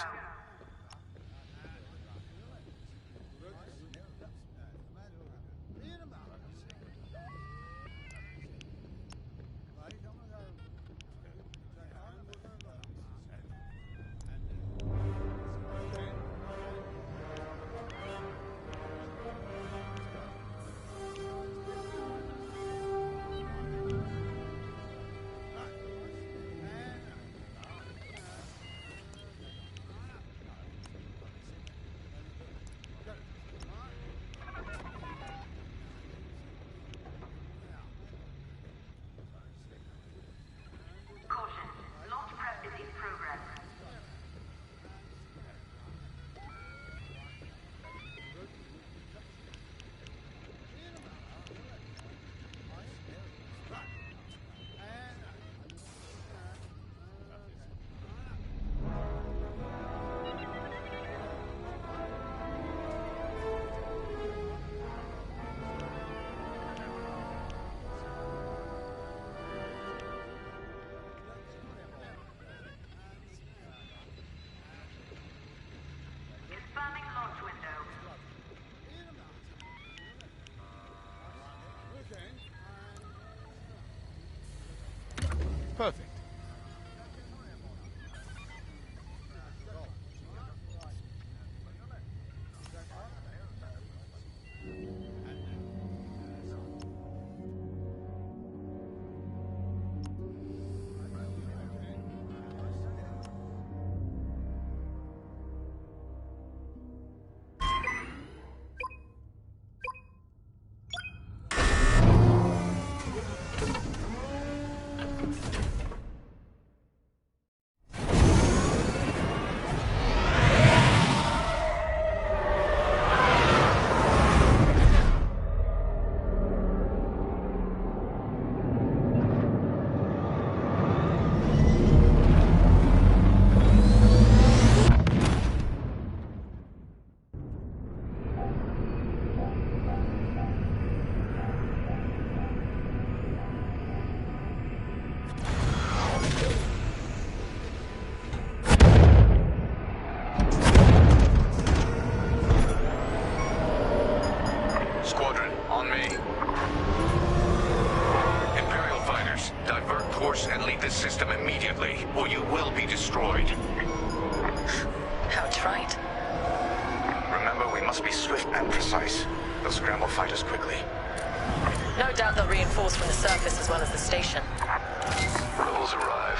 Perfect. force and leave this system immediately, or you will be destroyed. That's right. Remember, we must be swift and precise. They'll scramble fighters quickly. No doubt they'll reinforce from the surface as well as the station. Rebels arrive.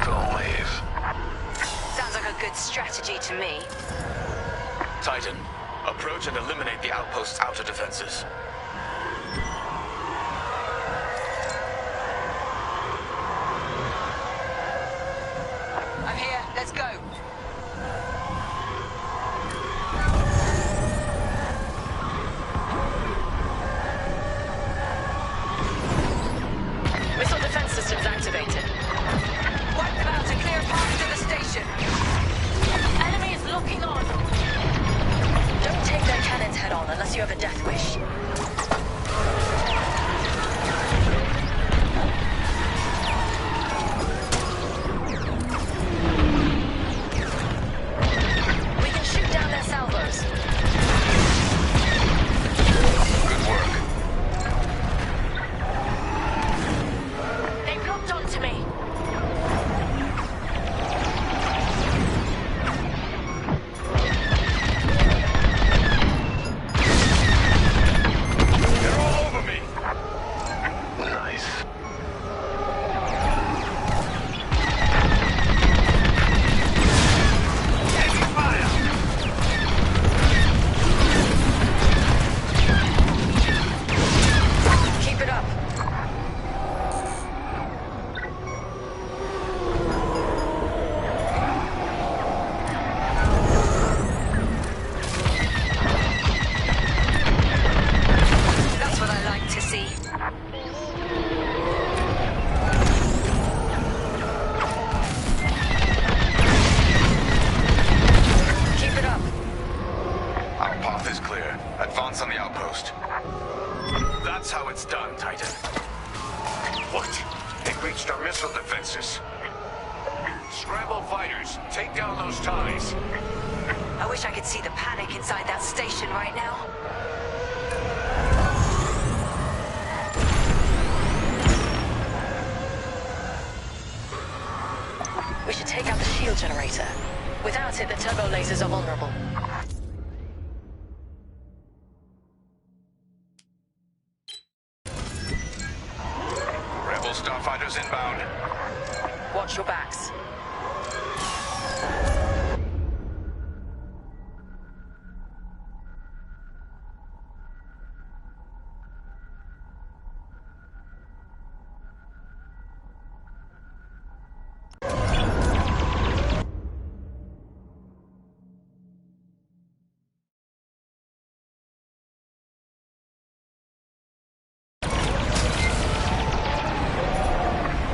Don't leave. Sounds like a good strategy to me. Titan, approach and eliminate the outpost's outer defenses. I'm here. Let's go. Missile defense systems activated. Wipe them out and clear a path to the station. Enemy is locking on. Don't take their cannons head on unless you have a death wish. We can shoot down their salvos. Good work. They've locked onto me. They're all over me! Nice. Taking fire! Keep it up. That's what I like to see. Keep it up. Our path is clear. Advance on the outpost. That's how it's done, Titan. What? They breached our missile defenses. Scramble fighters, take down those ties. I wish I could see the panic inside that station right now. We should take out the shield generator. Without it, the turbo lasers are vulnerable. Rebel starfighters inbound. Watch your backs.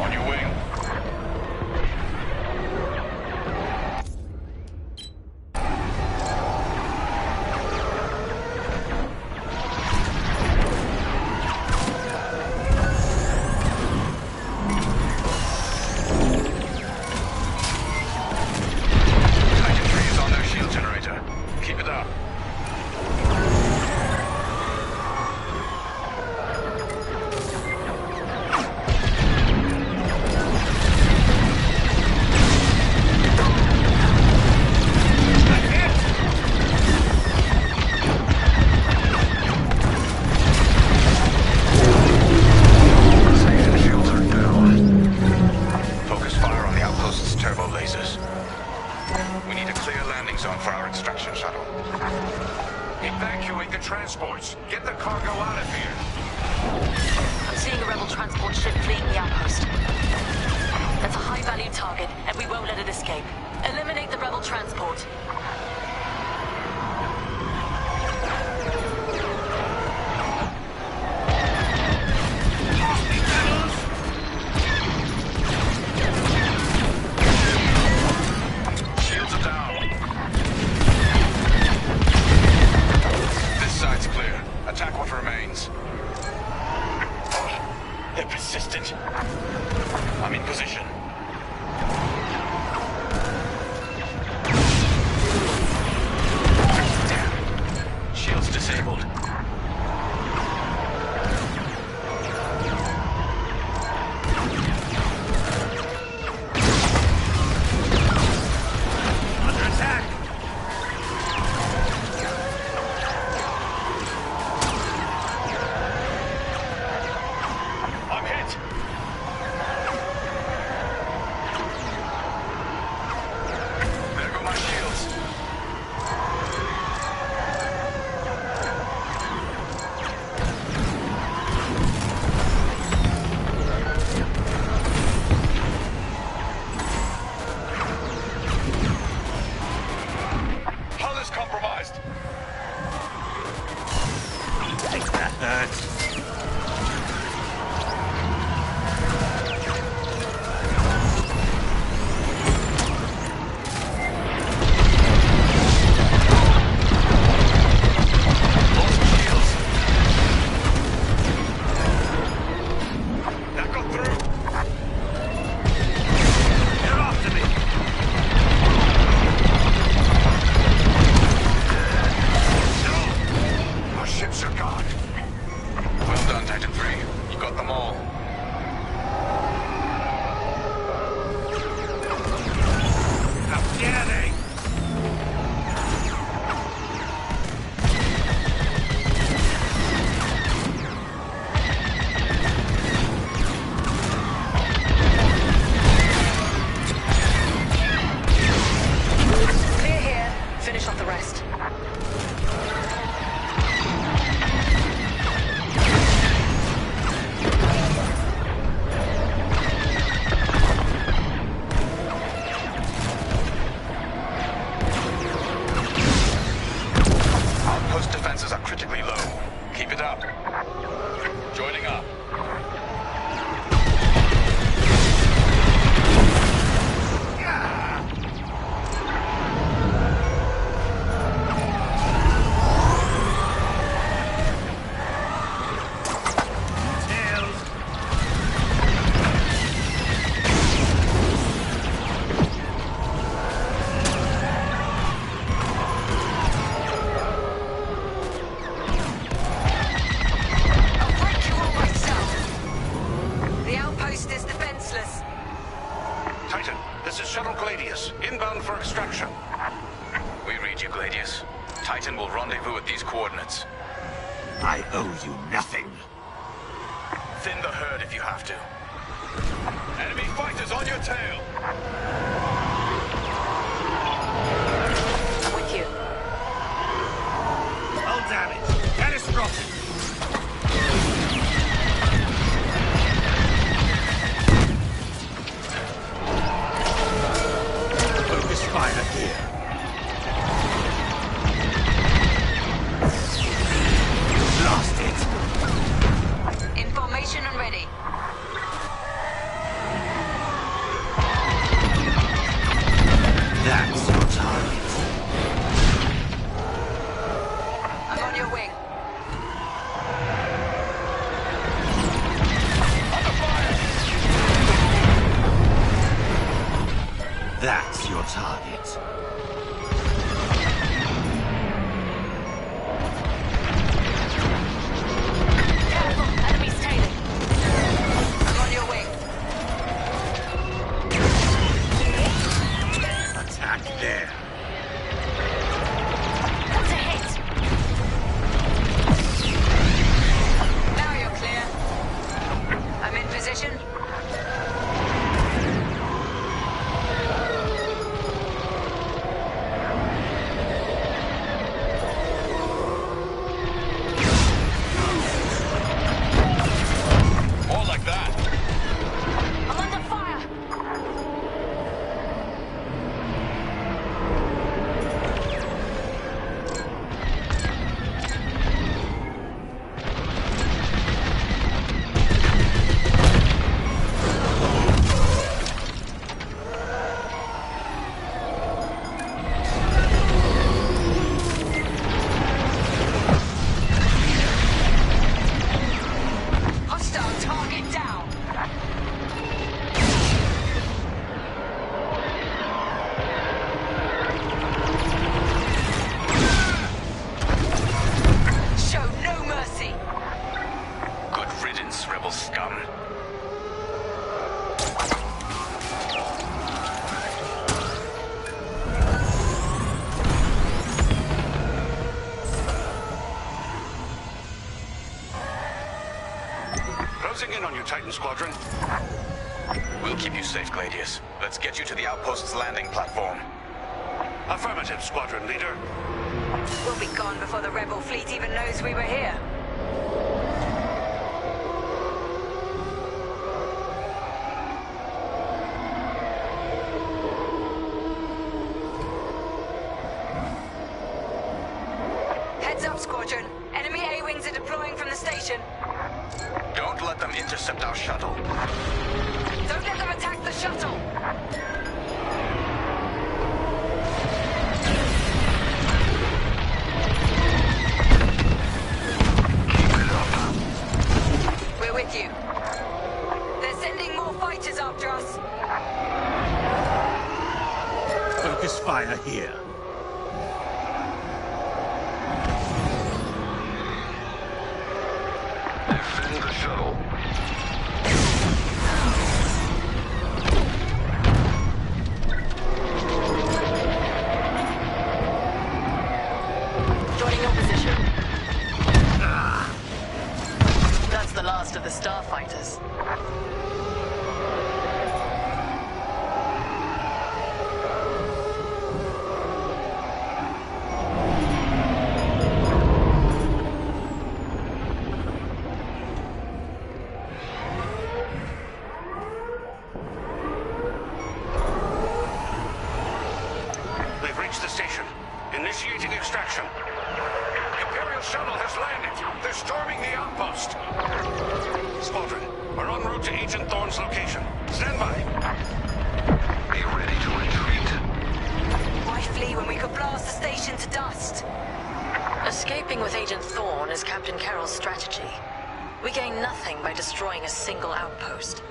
On your wing. Titan 3 is on their shield generator. Keep it up. Station shields are down. Focus fire on the outpost's turbo lasers. We need a clear landing zone for our extraction shuttle. Evacuate the transports. Get the cargo out of here. I'm seeing a rebel transport ship fleeing the outpost. That's a high-value target, and we won't let it escape. Eliminate the rebel transport. Shields are down. This side's clear. Attack what remains. They're persistent. I'm in position. Damn. Shields disabled. Gladius, inbound for extraction. We read you, Gladius. Titan will rendezvous at these coordinates. I owe you nothing. Thin the herd if you have to. Enemy fighters on your tail! I'm with you. Hull damage. Catastrophic. Focus fire here. Lost it. Information and ready. That's your target. I'm on your wing. That's your target. Careful, enemy's tailing. I'm on your wing. Attack there. That's a hit. Now you're clear. I'm in position. More like that. I'm under fire. Hostile target down. Show no mercy. Good riddance, rebel scum. Closing in on you, Titan Squadron. We'll keep you safe, Gladius. Let's get you to the outpost's landing platform. Affirmative, Squadron Leader. We'll be gone before the rebel fleet even knows we were here. Heads up, Squadron. Enemy A-wings are deploying from the station. Don't let them intercept our shuttle. Don't let them attack the shuttle. We're with you. They're sending more fighters after us. Focus fire here. Defend the shuttle. Joining your position. That's the last of the starfighters. They've reached the station. Initiating extraction. Imperial shuttle has landed. They're storming the outpost. Squadron, we're en route to Agent Thorne's location. Stand by. Be ready to retreat. Why flee when we could blast the station to dust? Escaping with Agent Thorne is Captain Carroll's strategy. We gain nothing by destroying a single outpost.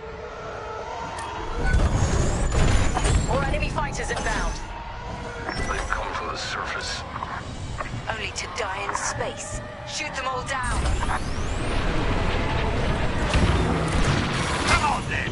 More enemy fighters inbound. They've come from the surface. Only to die in space. Shoot them all down. Come on then.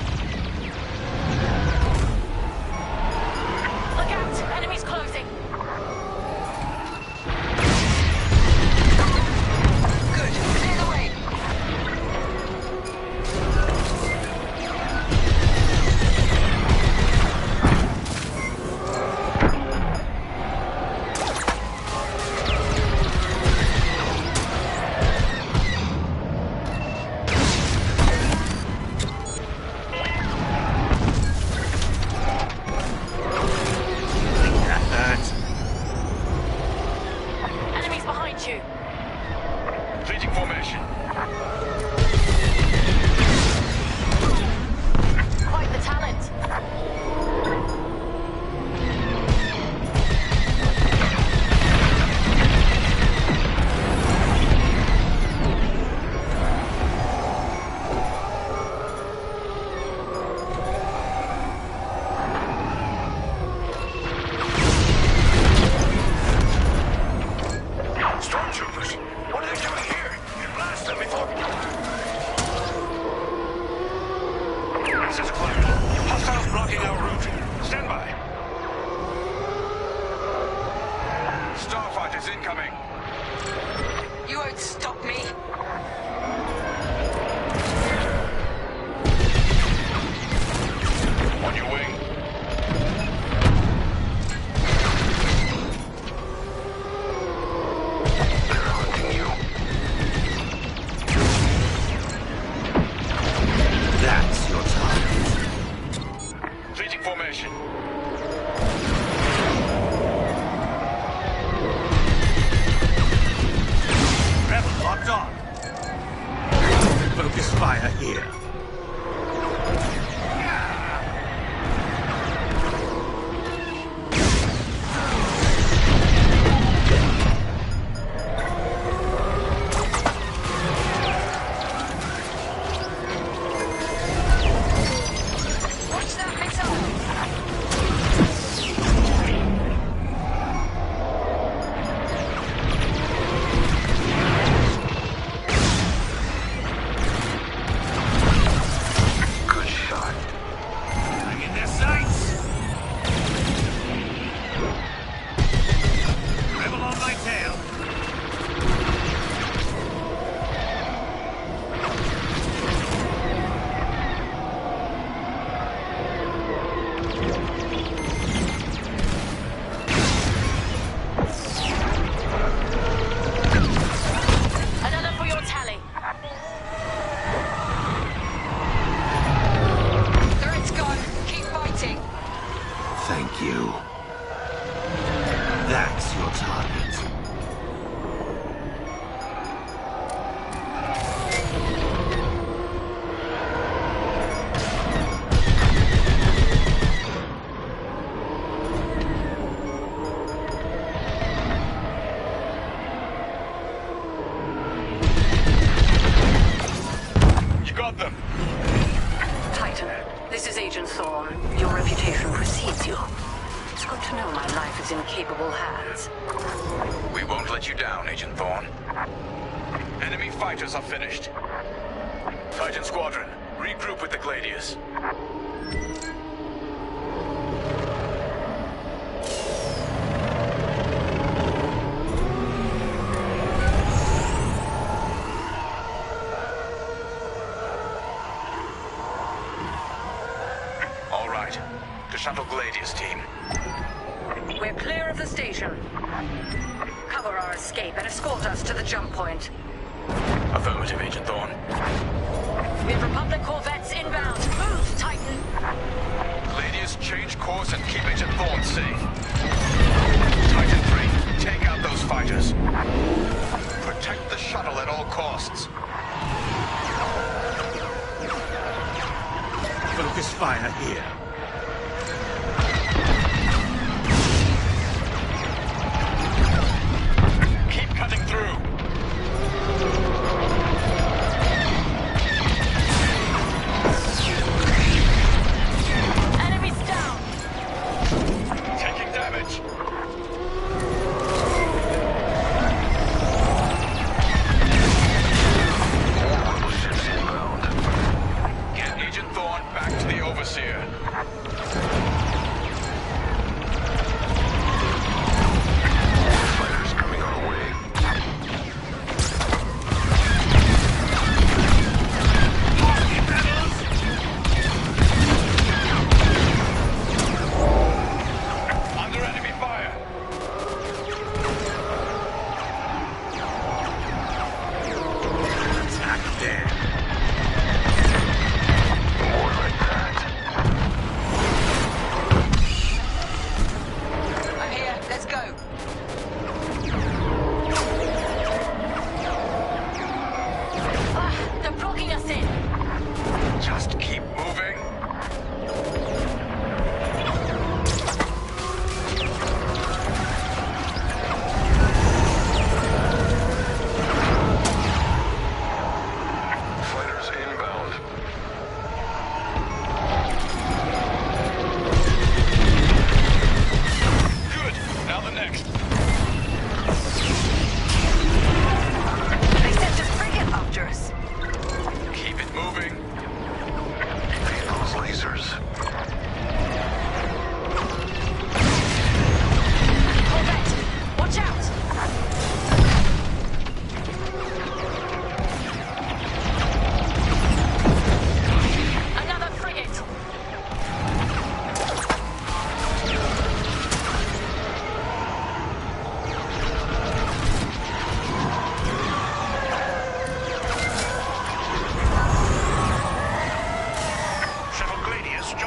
That's clear. Hostiles blocking our route. Stand by. Starfighters incoming. You won't stop me. On your wing. They're hunting you. That's your target. Completing formation. Rebel locked on. Focus fire here. Watch that missile! Good shot. Bring in their sights. Rebel on my tail. Another for your tally. Turret's gone. Keep fighting. Thank you. That's your target. You got them. Titan, this is Agent Thorne. Your reputation precedes you. It's good to know my life is in capable hands. We won't let you down, Agent Thorne. Enemy fighters are finished. Titan Squadron, regroup with the Gladius. All right. To Shuttle Gladius team. We're clear of the station. Cover our escape and escort us to the jump point. Affirmative, Agent Thorne. We have Republic corvettes inbound. Move, Titan! Gladius, change course and keep Agent Thorne safe. Titan 3, take out those fighters. Protect the shuttle at all costs. Focus fire here. Keep cutting through. Enemies down! Taking damage. Rebel ships inbound. Get Agent Thorne back to the Overseer. Fighters coming our way. Under enemy fire. Attack there. More like that.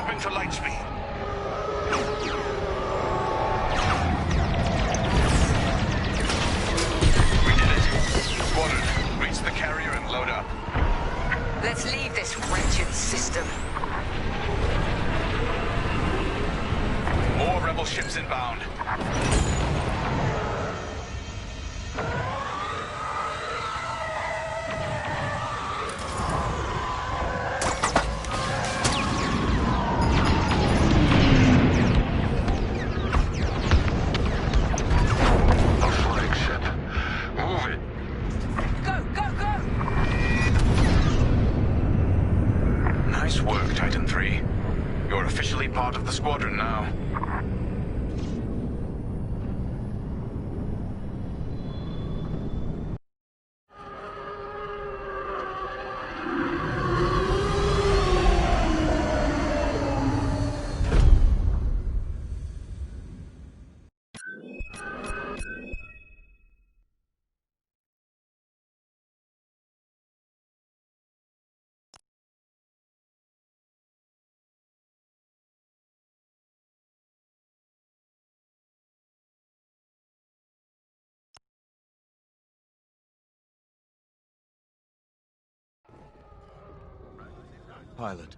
Warping to lightspeed. We did it. Squadron, reach the carrier and load up. Let's leave this wretched system. More rebel ships inbound. Nice work, Titan 3. You're officially part of the squadron now. Pilot,